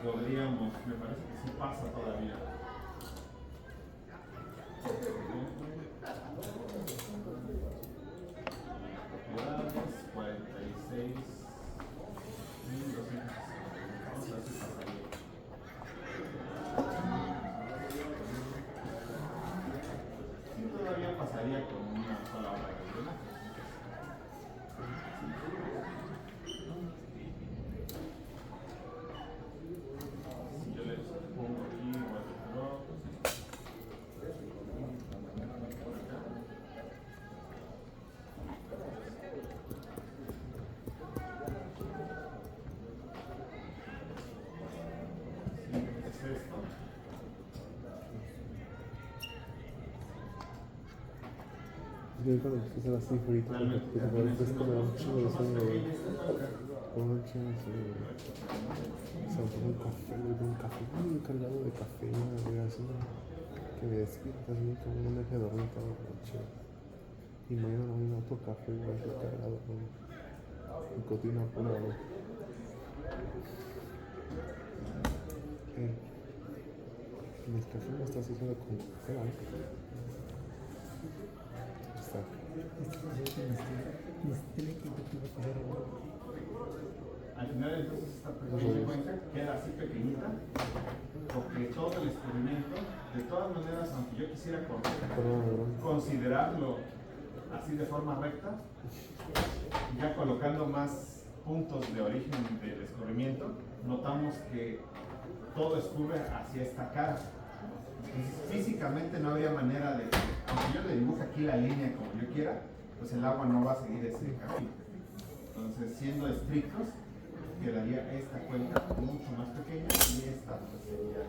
podríamos, me parece que sí pasa todavía. 46. Sí, todavía pasaría con una sola hora de drenaje. Si yo le pongo aquí waterflow, por acá. Sí, es esto. Yo cuando empecé a hacer así ahorita, Realmente que se parece esto, me da un chingo de sueño, güey. Con un chingo de sueño, güey. O sea, con un café, güey, un café muy cargado de cafeína, güey, así, que me despierta así, como no me deja dormir toda la noche. Y mañana un otro café, güey, así cargado, güey. Nicotina pura, güey. Mi café me está haciendo con coca, Está. Al final entonces esta pequeña cuenca queda así pequeñita porque todo el experimento, de todas maneras, aunque yo quisiera considerarlo así de forma recta, ya colocando más puntos de origen del escurrimiento, notamos que todo escurre hacia esta cara. Entonces, físicamente no habría manera de que, aunque yo le dibuje aquí la línea como yo quiera, pues el agua no va a seguir ese camino. Entonces, siendo estrictos, quedaría esta cuenca mucho más pequeña y esta pues, sería.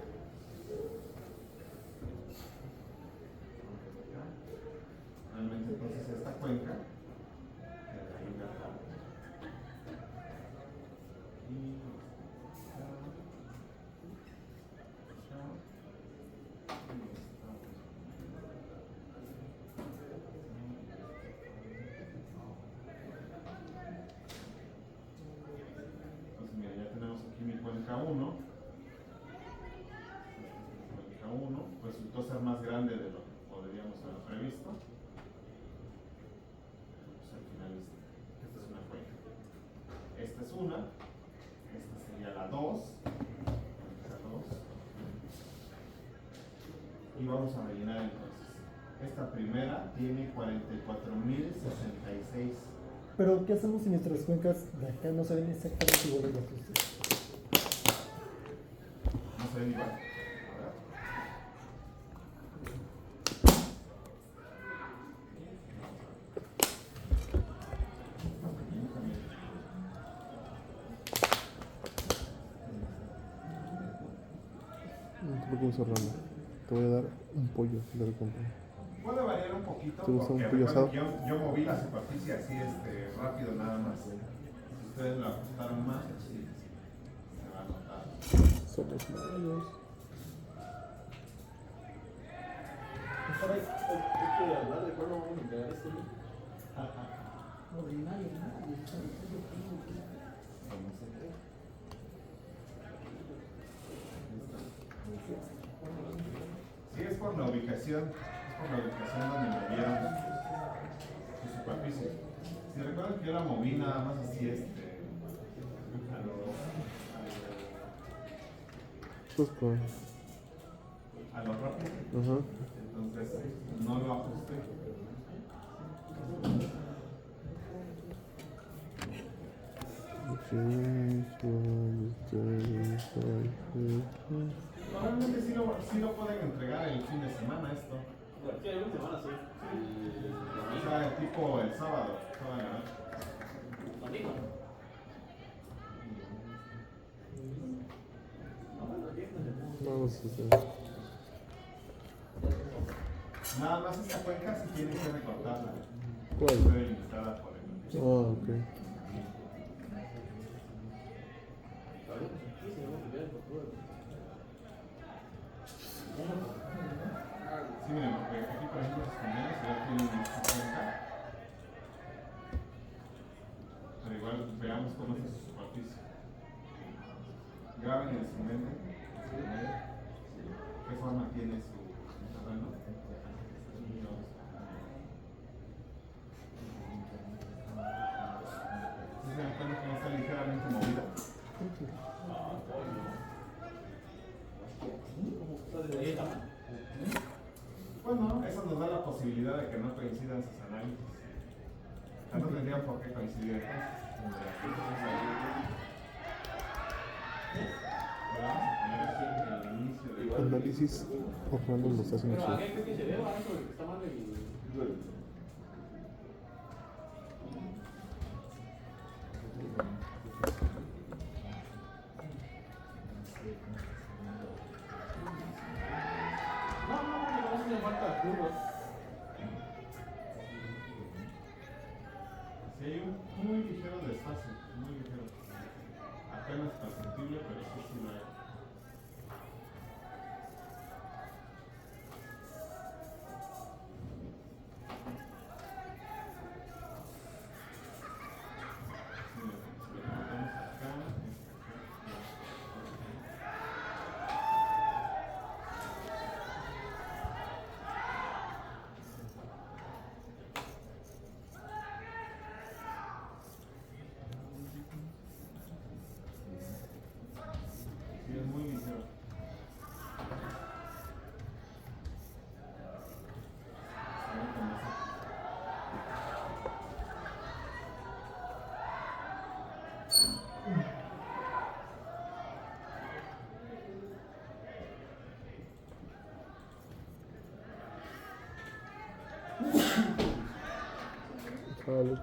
Realmente entonces esta cuenca quedaría acá. Y entonces mira, ya tenemos aquí mi cuenca 1. Cuenca 1 resultó ser más grande de lo que podríamos haber previsto. Pues al final esta es una cuenca. Esta es una. Esta sería la 2. Cuenca 2. Y vamos a rellenar entonces. Esta primera tiene 44.066. Pero, ¿qué hacemos si nuestras cuencas de acá no se ven exactamente iguales a las de ustedes? No se ven igual. A ver. No te preocupes, Orlando. Te voy a dar un pollo de recompensa. Puede variar un poquito ¿Te gusta un porque pollo asado? recuerden que yo moví la superficie así rápido nada más. Si ustedes lo ajustaron más, sí, se va a notar. Somos malos. Hay que hablar de cuándo vamos a entregar esto, ¿no? Sí, es por la ubicación, donde movieron su superficie. Si recuerdan que yo la moví nada más así, Susco. a lo rápido. Ajá. Entonces no lo ajusté. Normalmente sí lo pueden entregar el fin de semana esto. Sí, hay una semana, sí. O sea, tipo el sábado, toda la noche. Domingo. Vamos a hacer. Nada más esta cuenca si tienen que recortarla. ¿Cuál? Fue delimitada por el. Ah, ok. Sí, miren, porque aquí por ejemplo sus convenios ya tienen esta cuenca. Pero igual veamos cómo es su superficie. Graben el cemento. ¿Qué forma tiene su terreno? ¿Sí se dan cuenta que está ligeramente movida? Bueno, eso nos da la posibilidad de que no coincidan sus análisis. O sea, no tendrían por qué coincidir entonces. Análisis. Orlando lo está haciendo Pero, ¿a chido. qué crees que se deba eso de que está mal el... No hace falta curvas. Sí, hay un muy ligero desfase, muy ligero. Apenas perceptible, pero sí lo hay. Sí, es muy ligero. Vale.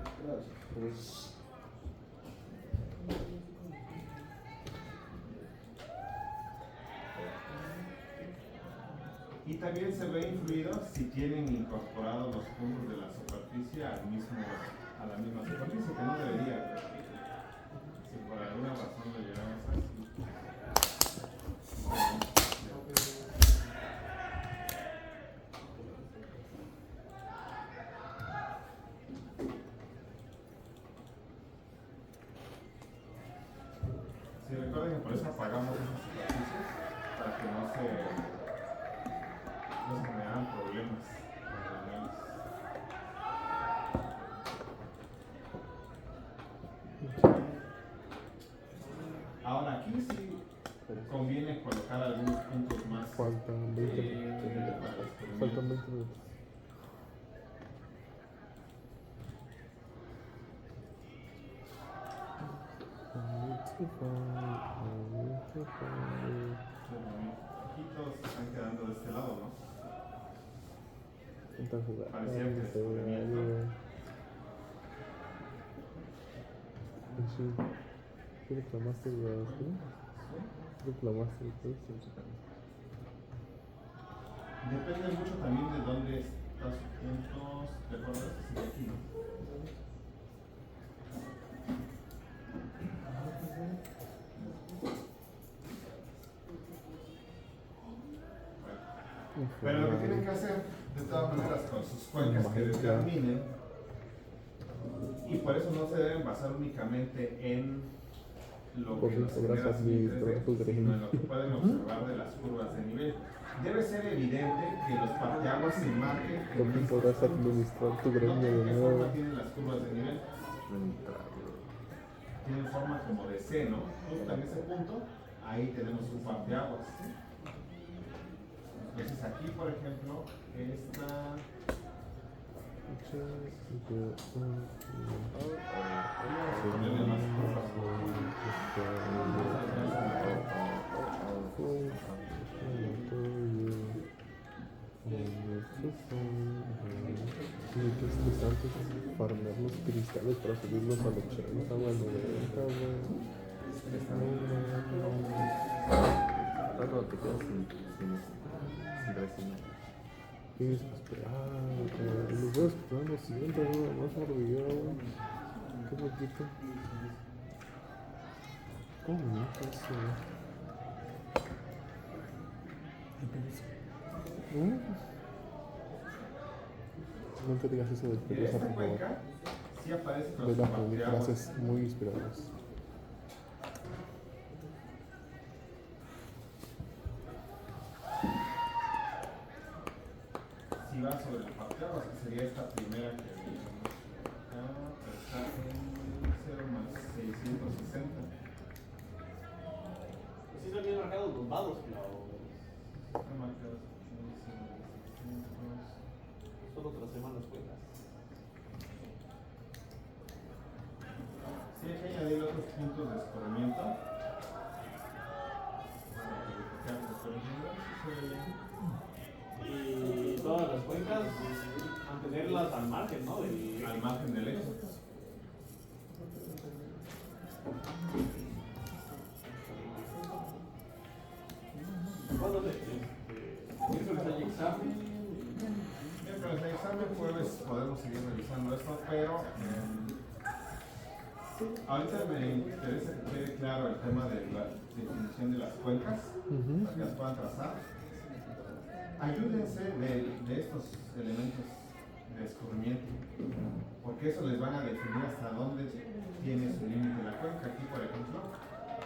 también se ve influido si tienen incorporados los puntos de la superficie a la misma superficie, que no debería. Si por alguna razón lo llevamos así. Sí, recuerden que por eso apagamos esas superficies, para que no se generan problemas con el análisis. Ahora aquí sí conviene colocar algunos puntos más. Faltan 20 minutos. Faltan 20 minutos. Aquí todos están quedando de este lado, ¿no? Entonces, Parecía que descubrimiento. Sí. ¿Qué reclamaste, güey? Reclamaste el precio. Depende mucho también de dónde están sus puntos. ¿De acuerdo? Este sería aquí, ¿no? Pero lo que tienen que hacer, de todas maneras, con sus cuencas que determinen, y por eso no se deben basar únicamente en lo que nos genera así en 3D, sino en lo que pueden observar de las curvas de nivel. Debe ser evidente que los parteaguas se marquen ¿Por qué podrás administrar tu gremio de ¿qué nuevo? forma tienen las curvas de nivel? Tienen forma como de C, ¿no? Justo en ese punto, ahí tenemos un parteaguas. Entonces aquí, por ejemplo, esta... ponerle más curvas. Qué estresante es farmear los cristales para subirlos al 80 o al 90, güey. Luego te quedas sin recibir. Qué desesperado, güey. Los veo esperando siempre, güey. Más olvidado, güey. Qué poquito. ¿Cómo no? Nunca digas eso de En pereza, esta por favor. cuenca sí aparece con Ve los las parteaguas. frases muy inspiradas. Si va sobre el parteaguas, que sería esta primera que veíamos acá, pero está en 0 más 660. Pues sí están bien marcados los lados, pero Está marcado 600. solo tracemos las cuentas. Sí, hay que añadir otros puntos de escorrimiento. Y todas las cuencas, mantenerlas al margen, ¿no? Al margen del eje. ¿Cuándo miércoles hay examen? Miércoles hay examen, jueves podemos seguir revisando esto, pero ahorita me interesa que quede claro el tema de la definición de las cuencas, para que las puedan trazar. Ayúdense de estos elementos de escurrimiento, porque eso les van a definir hasta dónde tiene su límite la cuenca. Aquí, por ejemplo,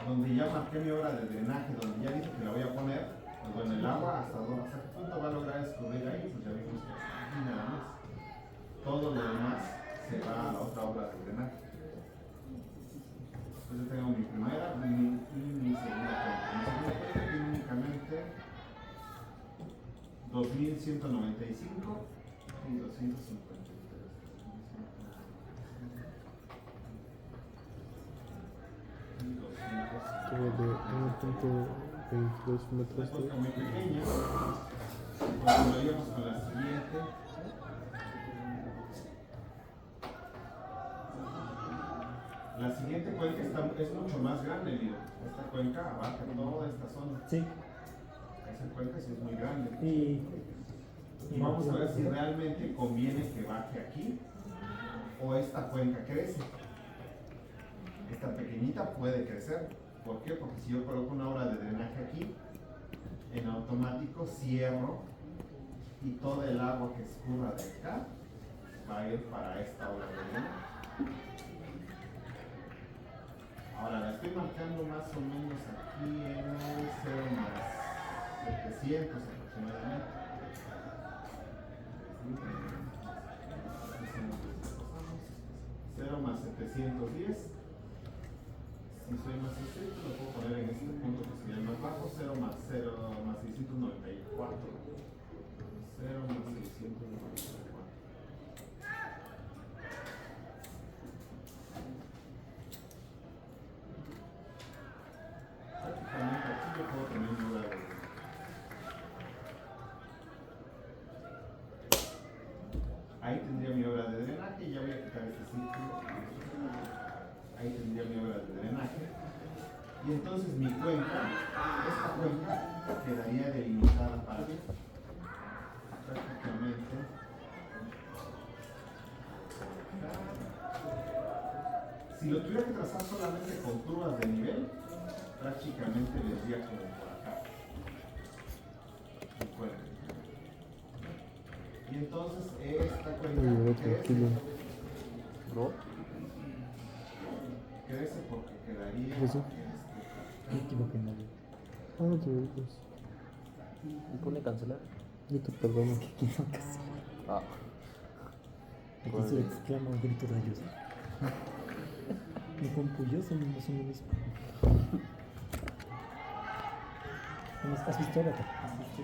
donde ya marqué mi obra de drenaje, donde ya dije que la voy a poner, pues bueno, el agua hasta qué punto va a lograr escurrir ahí, pues ya vimos que aquí nada más. Todo lo demás se va a la otra obra de drenaje. Entonces tengo mi primera y mi segunda cuenca. Mi segunda cuenca tiene únicamente 2195 y 253. Como de 1.22 metros. Esta cuenca muy pequeña. Cuando íbamos con la siguiente. La siguiente cuenca es mucho más grande, digo. Esta cuenca abarca toda esta zona. Sí. Esa cuenca sí es muy grande. Y Y vamos a ver si realmente conviene que baje aquí o esta cuenca crece. Esta pequeñita puede crecer. ¿Por qué? Porque si yo coloco una obra de drenaje aquí, en automático cierro y todo el agua que escurra de acá va a ir para esta obra de drenaje. Ahora la estoy marcando más o menos aquí en el 0 más 700 aproximadamente. 0 más 710. Si soy más estricto, lo puedo poner en este punto que sería el más bajo. 0 más 694. 0 más 694. Prácticamente aquí yo puedo tener un lugar de... Ahí tendría mi obra de drenaje y ya voy a quitar este círculo. Ahí tendría mi obra de drenaje. Y entonces mi cuenca, esta cuenca, quedaría delimitada para mí. Prácticamente. Si lo tuviera que trazar solamente con curvas de nivel, prácticamente vendría como por acá. Mi cuenca. Y entonces esta cuenca tranquilo. ¿Bro? crece porque quedaría ¿Eso? Me equivoqué, no. Ah, no te preocupes. ¿Y pone cancelar? Yo te perdono. Quiero casi. Ah. Aquí se exclama un grito de ayuda. Mi compu y yo son lo mismo. ¿Has visto Avatar? ¿Has visto?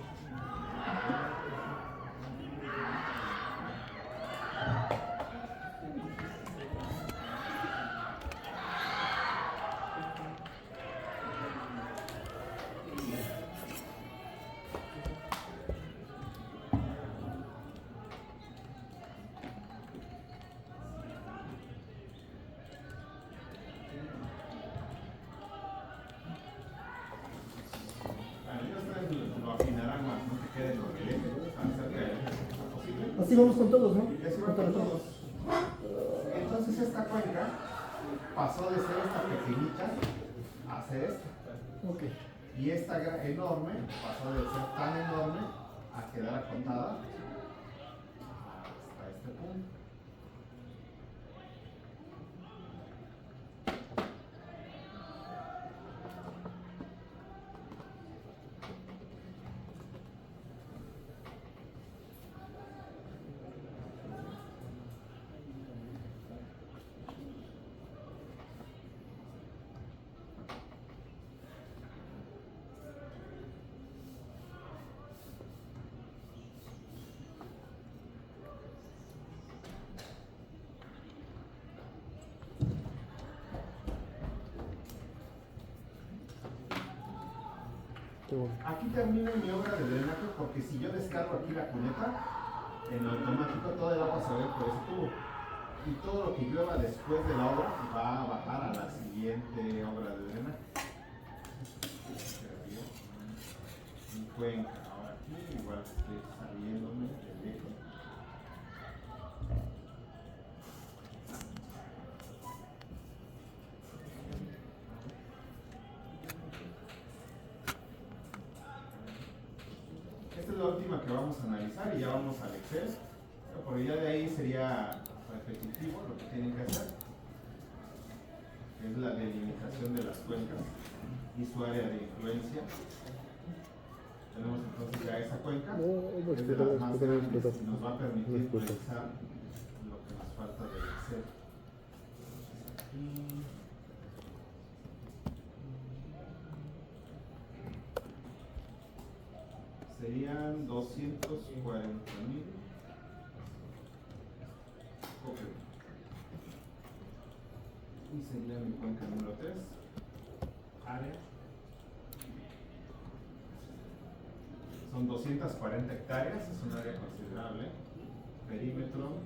Lo afinarán más, no te quede con el eje tan cerca del eje posible. Así vamos con todos, ¿no? Y así va con todos. Entonces esta cuenca pasó de ser esta pequeñita a ser esta. Ok. Y esta enorme pasó de ser tan enorme a quedar acotada hasta este punto. Qué bueno. Aquí termina mi obra de drenaje porque si yo descargo aquí la cuneta, en automático todo el agua se va a ir por ese tubo. Y todo lo que llueva después de la obra va a bajar a la siguiente obra de drenaje. Mi cuenca, ahora aquí igual estoy saliéndome del eje. Esta es la última que vamos a analizar y ya vamos al Excel. Porque ya de ahí sería repetitivo lo que tienen que hacer. Es la delimitación de las cuencas y su área de influencia. Tenemos entonces ya esa cuenca, No, que es de las más grandes explota. y nos va a No permitir explota. revisar lo que nos falta del Excel. Aquí. Serían 240,000. Ok. Y sería mi cuenca número 3. Área. Son 240 hectáreas, es un área considerable. Perímetro.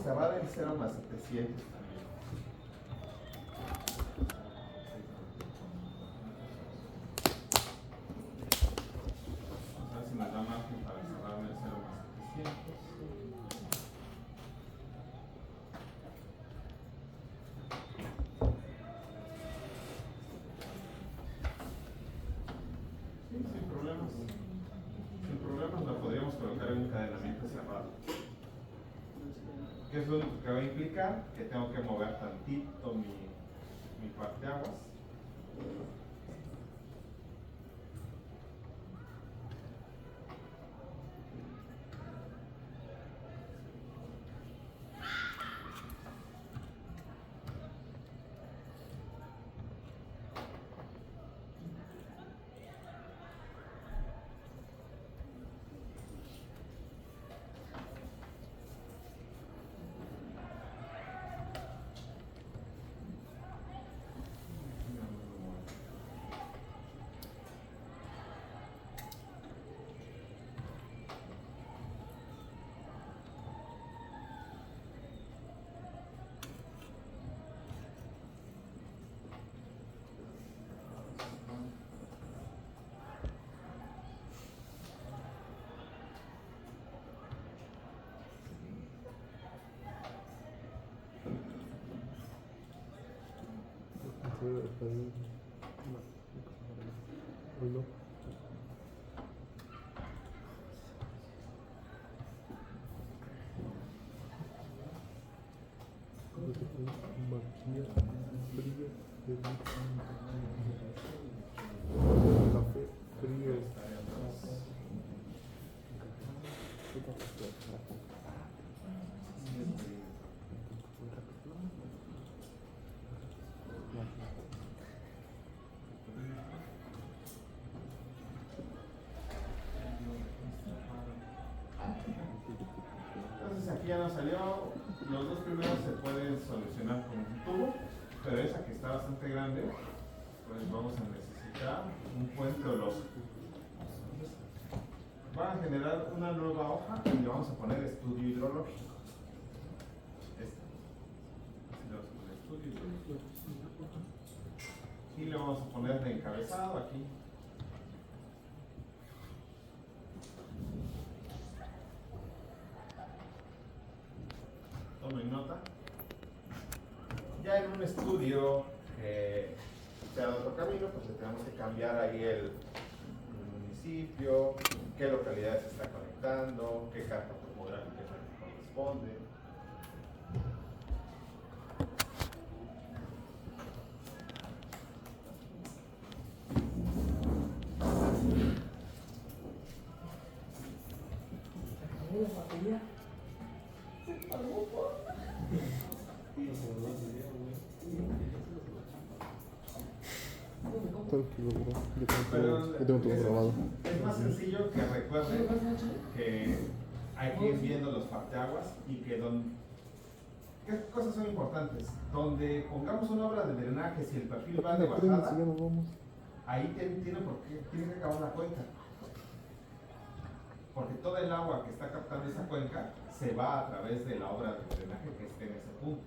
se va del 0 más 700 también. Vamos a ver si nos da margen para cerrar el 0 más 700. Sí, sin problemas. Sin problemas lo podríamos colocar en un encadenamiento cerrado. ¿Qué es lo único que va a implicar? Que tengo que mover tantito mi parteaguas. No. Café frío. Entonces aquí ya nos salió, los dos primeros se pueden solucionar con un tubo, pero esa que está bastante grande, pues vamos a necesitar un puente oloso. Van a generar una nueva hoja y le vamos a poner estudio hidrológico. Esta. Así le vamos a poner estudio hidrológico. Y le vamos a poner de encabezado aquí. Tomen nota. Ya en un estudio que sea de otro camino, pues le tenemos que cambiar ahí el municipio, qué localidades se está conectando, qué carta topográfica es la que corresponde. Tranquilo, bro. Yo Pero tengo todo grabado. es más sencillo que recuerden que hay que ir viendo los parteaguas y que ¿qué cosas son importantes? Donde pongamos una obra de drenaje, si el perfil va de bajada, Ya nos vamos. ahí tiene que acabar la cuenca. Porque todo el agua que está captando esa cuenca se va a través de la obra de drenaje que esté en ese punto.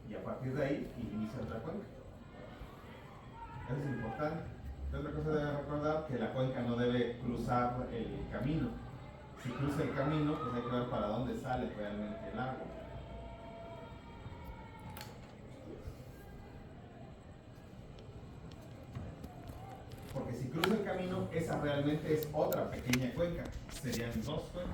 Y a partir de ahí inicia otra cuenca. Eso es importante. Y otra cosa debe recordar que la cuenca no debe cruzar el camino. Si cruza el camino, pues hay que ver para dónde sale realmente el agua. Porque si cruza el camino, esa realmente es otra pequeña cuenca. Serían dos cuencas.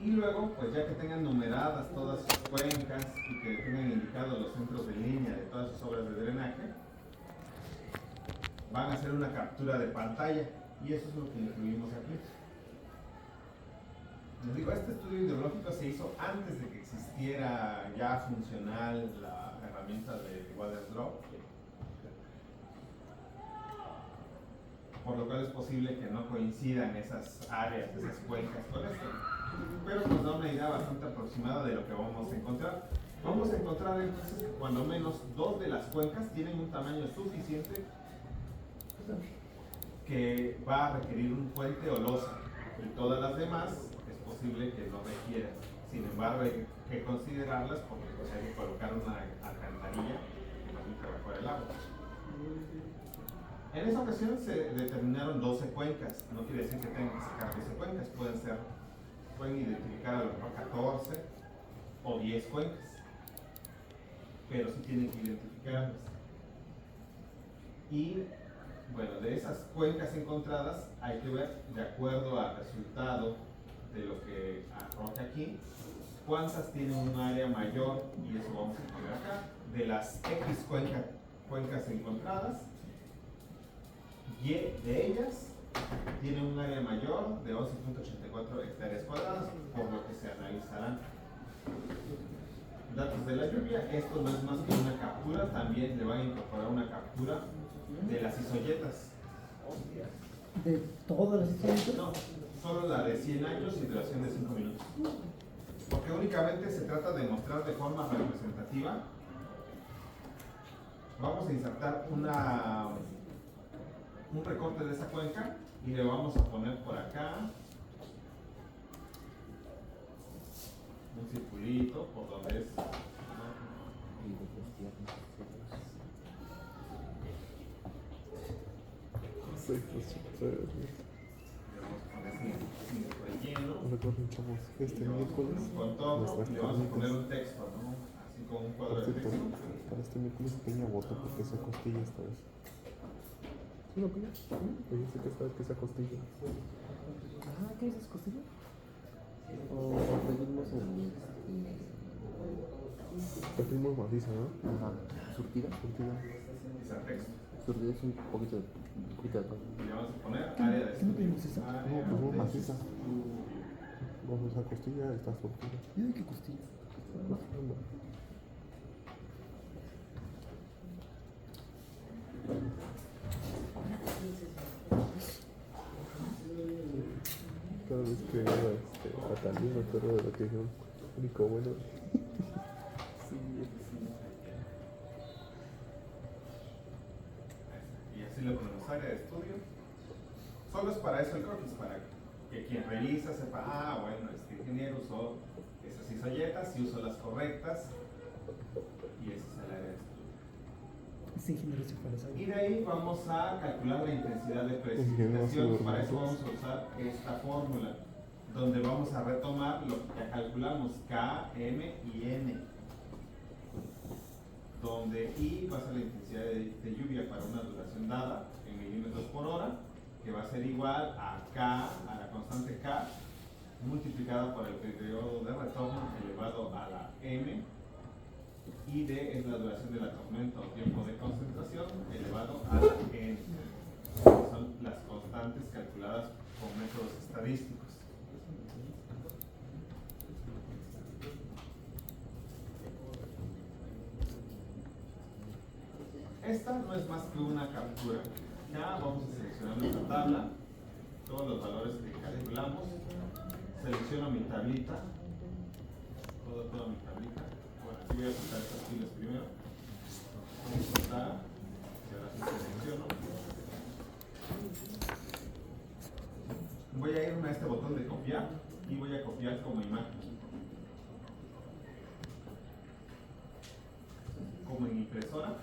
Y luego, pues ya que tengan numeradas todas sus cuencas y que tengan indicados los centros de línea de todas sus obras de drenaje, van a hacer una captura de pantalla y eso es lo que incluimos aquí. Les digo, este estudio hidrológico se hizo antes de que existiera ya funcional la herramienta de WaterDrop, por lo cual es posible que no coincidan esas áreas, esas cuencas con esto, pero nos da una idea bastante aproximada de lo que vamos a encontrar. Vamos a encontrar entonces que cuando menos dos de las cuencas tienen un tamaño suficiente que va a requerir un puente o losa, y todas las demás es posible que no requieran. Sin embargo, hay que considerarlas porque pues, hay que colocar una alcantarilla que permita evacuar el agua. En esa ocasión se determinaron 12 cuencas. No quiere decir que tengan que sacar 12 cuencas, pueden identificar a lo mejor 14 o 10 cuencas, pero sí tienen que identificarlas. Y bueno, de esas cuencas encontradas hay que ver, de acuerdo al resultado de lo que arroja aquí, cuántas tienen un área mayor, y eso vamos a poner acá. De las X cuencas encontradas, Y de ellas tiene un área mayor de 11.84 hectáreas cuadradas, por lo que se analizarán. Datos de la lluvia, esto no es más que una captura, también le van a incorporar una captura de las isolletas. ¿De todas las historias? No, solo la de 100 años y duración de 5 minutos. Porque únicamente se trata de mostrar de forma representativa. Vamos a insertar un recorte de esa cuenca y le vamos a poner por acá un circulito por donde es. Sí, pues, Relleno, recuerden, chavos, este miércoles contorno, nuestras y le vamos a poner carnitas. un texto, ¿no? Así como un cuadro Por de cierto, texto. para este miércoles Peña votó porque sea costilla esta vez. ¿Sí lo Peña? Oye, sé que esta vez que sea costilla. Ah, ¿qué dices, costilla? O pedimos Pedimos maciza, ¿no? ajá, surtida. Surtida. Dice texto. Surtida es un poquito de todo. Y le vamos a poner área de ¿Qué no pedimos eso? área No, pues no, de maciza. estudio. Vamos a costilla, está surtida. Yo de qué costilla. Cada vez que iba a Talía me acuerdo de lo que dijeron. Único bueno. Y así le ponemos área de estudio. Solo es para eso el croquis, para que quien revisa sepa, bueno, este ingeniero usó esas isolletas y usó las correctas, y ese es el área de estudio. Sí, ingeniero, si fuera Y de ahí vamos a calcular la intensidad de precipitación. Para eso vamos a usar esta fórmula, donde vamos a retomar lo que ya calculamos, K, M y N, donde I va a ser la intensidad de lluvia para una duración dada en milímetros por hora, que va a ser igual a K, a la constante K, multiplicada por el periodo de retorno elevado a la M, y D es la duración de la tormenta o tiempo de concentración elevado a la N. Son las constantes calculadas con métodos estadísticos. Esta no es más que una captura. Ya vamos a seleccionar nuestra tabla, todos los valores que calculamos. Selecciono mi tablita, toda mi tablita. Bueno, aquí voy a cortar estas filas primero. Voy a cortar, y ahora sí selecciono. Voy a irme a este botón de copiar y voy a copiar como imagen. Como en impresora.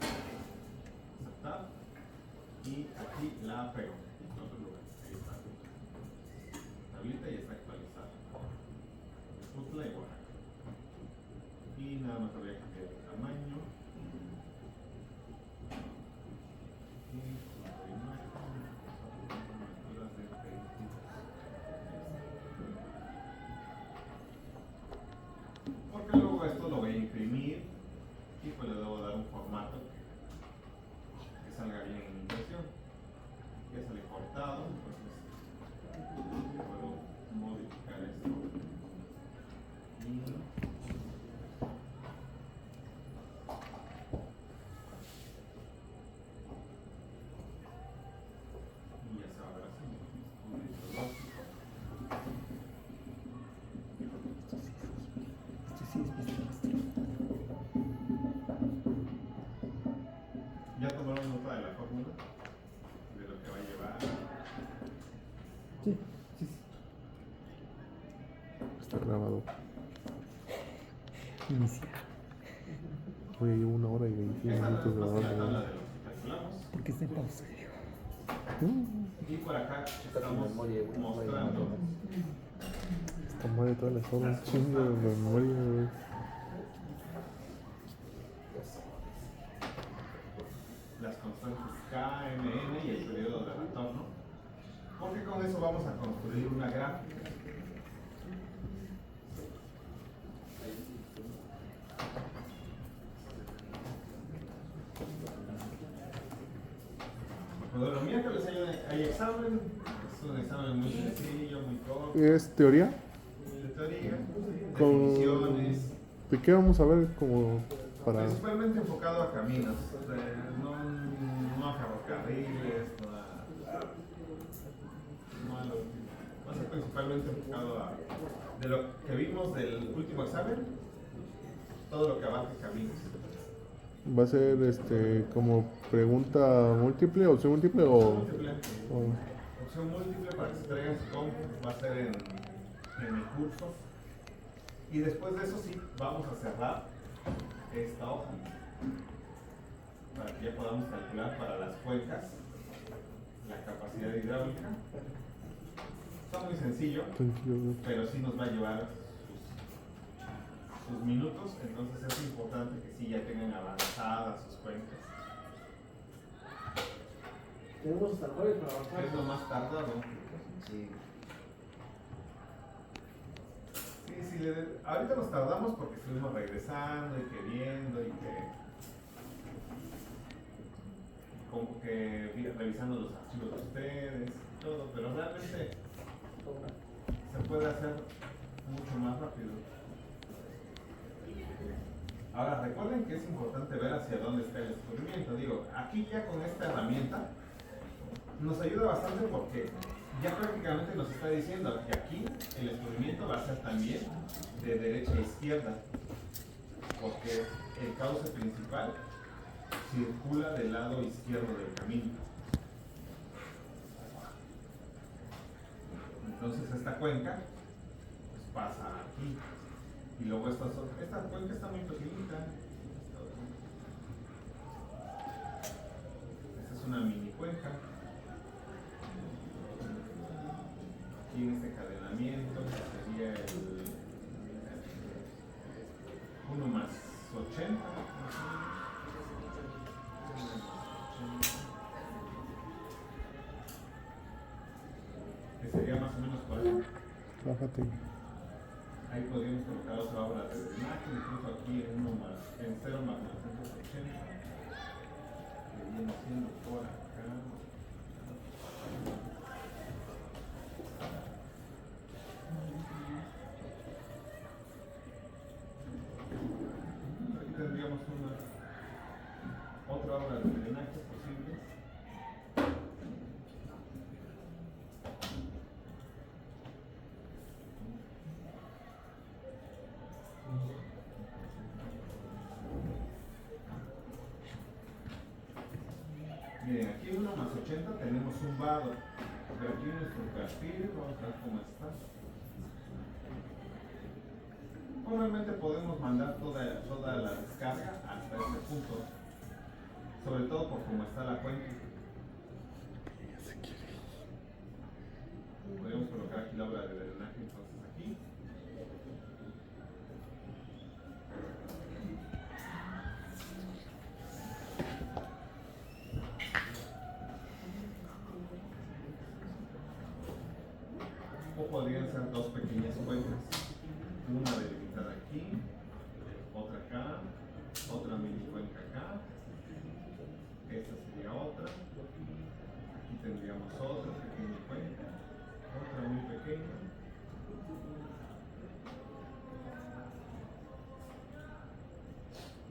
Aceptar. Y aquí la pego en otro lugar. Ahí está. Tablita y está actualizada. Putla y borra. Y nada más voy a cambiar el tamaño. Y punto de imagen. Alturas de 22. Porque luego esto lo voy a imprimir y pues le debo dar un formato que salga bien en impresión. Ya sale cortado, entonces puedo modificar esto. Y ya se va a ver así. Estudio hidrológico. Esto sí es especialista. está grabado. Inicia. Hoy llevo 1 hora y 21 Esta minutos no es la tabla grabando. de los que calculamos. Porque está en pausa. Y por acá Está con estamos memoria, güey. mostrando Esta madre todas las horas, chingo de memoria, güey. las constantes K, M, N y el periodo de retorno, porque con eso vamos a construir una gráfica. Economía que les hay examen, es un examen muy sencillo, muy corto, ¿Es teoría? de teoría, Con- definiciones, ¿De qué vamos a ver como para...? principalmente enfocado a caminos, no a ferrocarriles, va a ser principalmente enfocado a, de lo que vimos del último examen, todo lo que abarque caminos. ¿Va a ser como pregunta múltiple, opción múltiple o...? Múltiple. o- Opción múltiple para que se traigan su compu, va a ser en el curso. Y después de eso sí, vamos a cerrar esta hoja para que ya podamos calcular para las cuencas la capacidad hidráulica. Está muy sencillo, Tranquilo, güey. pero sí nos va a llevar sus minutos, entonces es importante que sí ya tengan avanzadas sus cuencas. Tenemos hasta el jueves para avanzar. ¿Qué es lo más tardado? Sí. Sí, ahorita nos tardamos porque estuvimos regresando y que viendo y que como que revisando los archivos de ustedes, todo, pero realmente se puede hacer mucho más rápido. Ahora recuerden que es importante ver hacia dónde está el descubrimiento. Digo, aquí ya con esta herramienta nos ayuda bastante porque ya prácticamente nos está diciendo que aquí el descubrimiento va a ser también de derecha a izquierda, porque el cauce principal circula del lado izquierdo del camino. Entonces esta cuenca pues, pasa aquí. Y luego esta cuenca está muy pequeñita. Esta es una mini cuenca. Aquí en este encadenamiento sería el 1 más 80. Que sería más o menos por ahí. Bájate. Ahí podríamos colocar otra obra de drenaje, incluso aquí en 0 más 980, que viene siendo por acá. Aquí tendríamos otra obra de drenaje posible. Miren, aquí 1 más 80 tenemos un vado. De aquí nuestro perfil, vamos a ver cómo está. Probablemente podemos mandar toda la descarga hasta este punto. Sobre todo por cómo está la cuenca. Podríamos colocar aquí la obra de drenaje entonces aquí. O podrían ser dos pequeñas cuencas, una delimitada aquí, otra acá, otra mini cuenca acá, esta sería otra, aquí tendríamos otra pequeña cuenca, otra muy pequeña,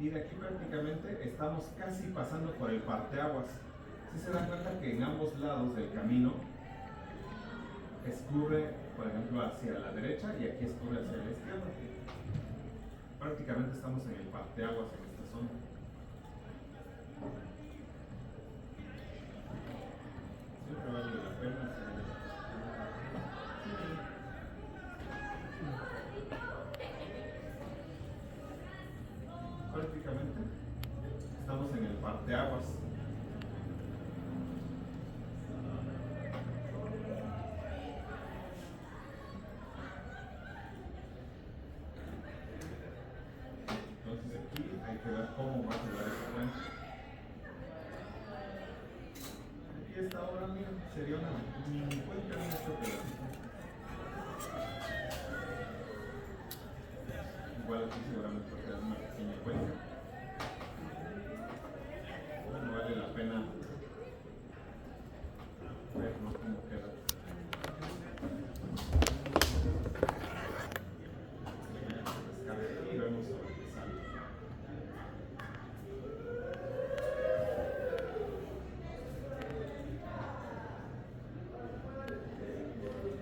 y de aquí prácticamente estamos casi pasando por el parteaguas. Si se dan cuenta que en ambos lados del camino escurre, por ejemplo, hacia la derecha y aquí escurre hacia la izquierda. Prácticamente estamos en el parteaguas en esta zona. Siempre vale la pena hacer. parteaguas. Entonces aquí hay que ver cómo va a quedar esa cuenca. Aquí esta ahora, mira, sería una mini cuenca en este pedacito. Igual aquí seguramente va a quedar una pequeña cuenca. No vale la pena ver cómo queda. Y vemos a ver qué sale.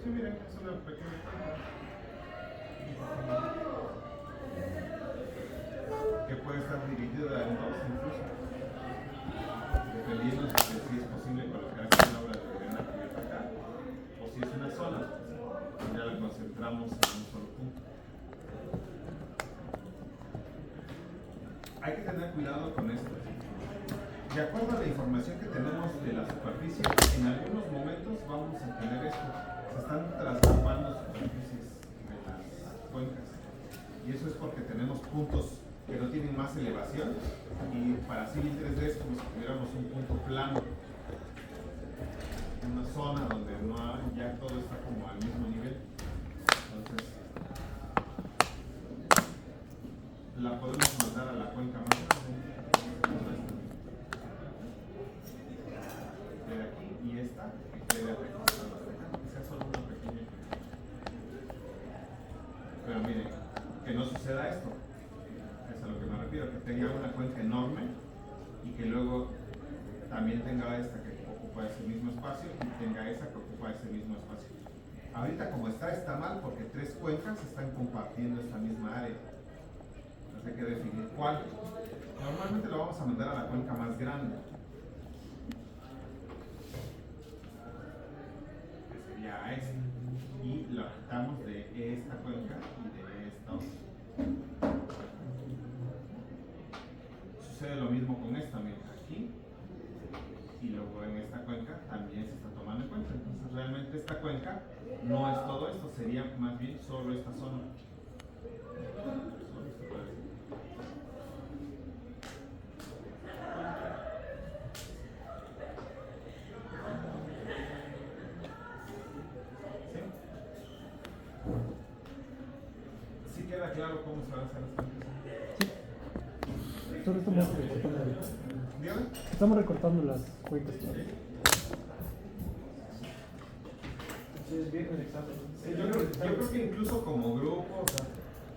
Sí, miren, es una pequeña cuenca que puede estar dividida en dos incluso, dependiendo de si es posible colocar aquí una obra de drenaje acá o si es una sola, ya la concentramos en un solo punto. Hay que tener cuidado con esto. De acuerdo a la información que tenemos de la superficie, en algunos momentos vamos a tener esto. Se están trasvasando superficies de las cuencas. Y eso es porque tenemos puntos que no tienen más elevación. Y para así interés de esto, como si tuviéramos un punto plano. Una zona donde no hay, ya todo está como al mismo nivel. Entonces, la podemos mandar a la cuenca más grande. De aquí y esta que quede recostada, que sea solo una pequeña. Pero miren, que no suceda esto, es a lo que me refiero, que tenga una cuenca enorme y que luego también tenga esta que ocupa ese mismo espacio y tenga esa que ocupa ese mismo espacio. Ahorita como está mal porque tres cuencas están compartiendo esta misma área. Entonces hay que definir cuál. Normalmente lo vamos a mandar a la cuenca más grande. A esta y la quitamos de esta cuenca y de esta otra. Sucede lo mismo con esta, miren, aquí y luego en esta cuenca también se está tomando en cuenta. Entonces realmente esta cuenca no es todo esto, sería más bien solo esta zona. Solo este pedacito. ¿Sí queda claro cómo se van a hacer las cuencas? Solo estamos recortando. ¿Dígame? Estamos recortando las cuencas todavía. Sí, es bien el examen. Sí, yo creo que incluso como grupo, o sea,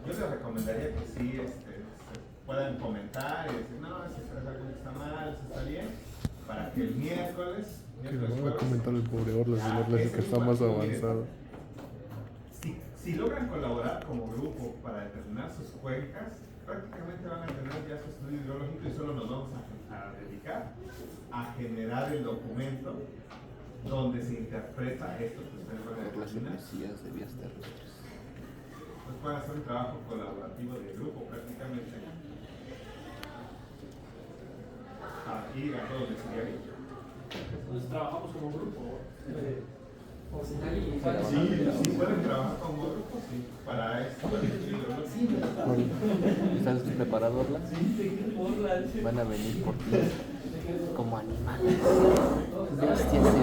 yo les recomendaría que sí se puedan comentar y decir, no, si es algo que está mal, si está bien, para que el miércoles Que le voy a jueves, comentar el pobre Orlas y Orlas que está más avanzado. si logran colaborar como grupo para determinar sus cuencas, prácticamente van a tener ya su estudio hidrológico y solo nos vamos a dedicar a generar el documento donde se interpreta esto que ustedes van a determinar. Reclasificaciones de vías terrestres. Pues pueden hacer un trabajo colaborativo de grupo prácticamente. Y a todos les iría bien. Entonces trabajamos como grupo. O si nadie Sí, pueden trabajar como grupo, sí, para esto, para el estudio hidrológico. ¿Estás preparado, Orla? Van a venir por ti como animales. Bestias de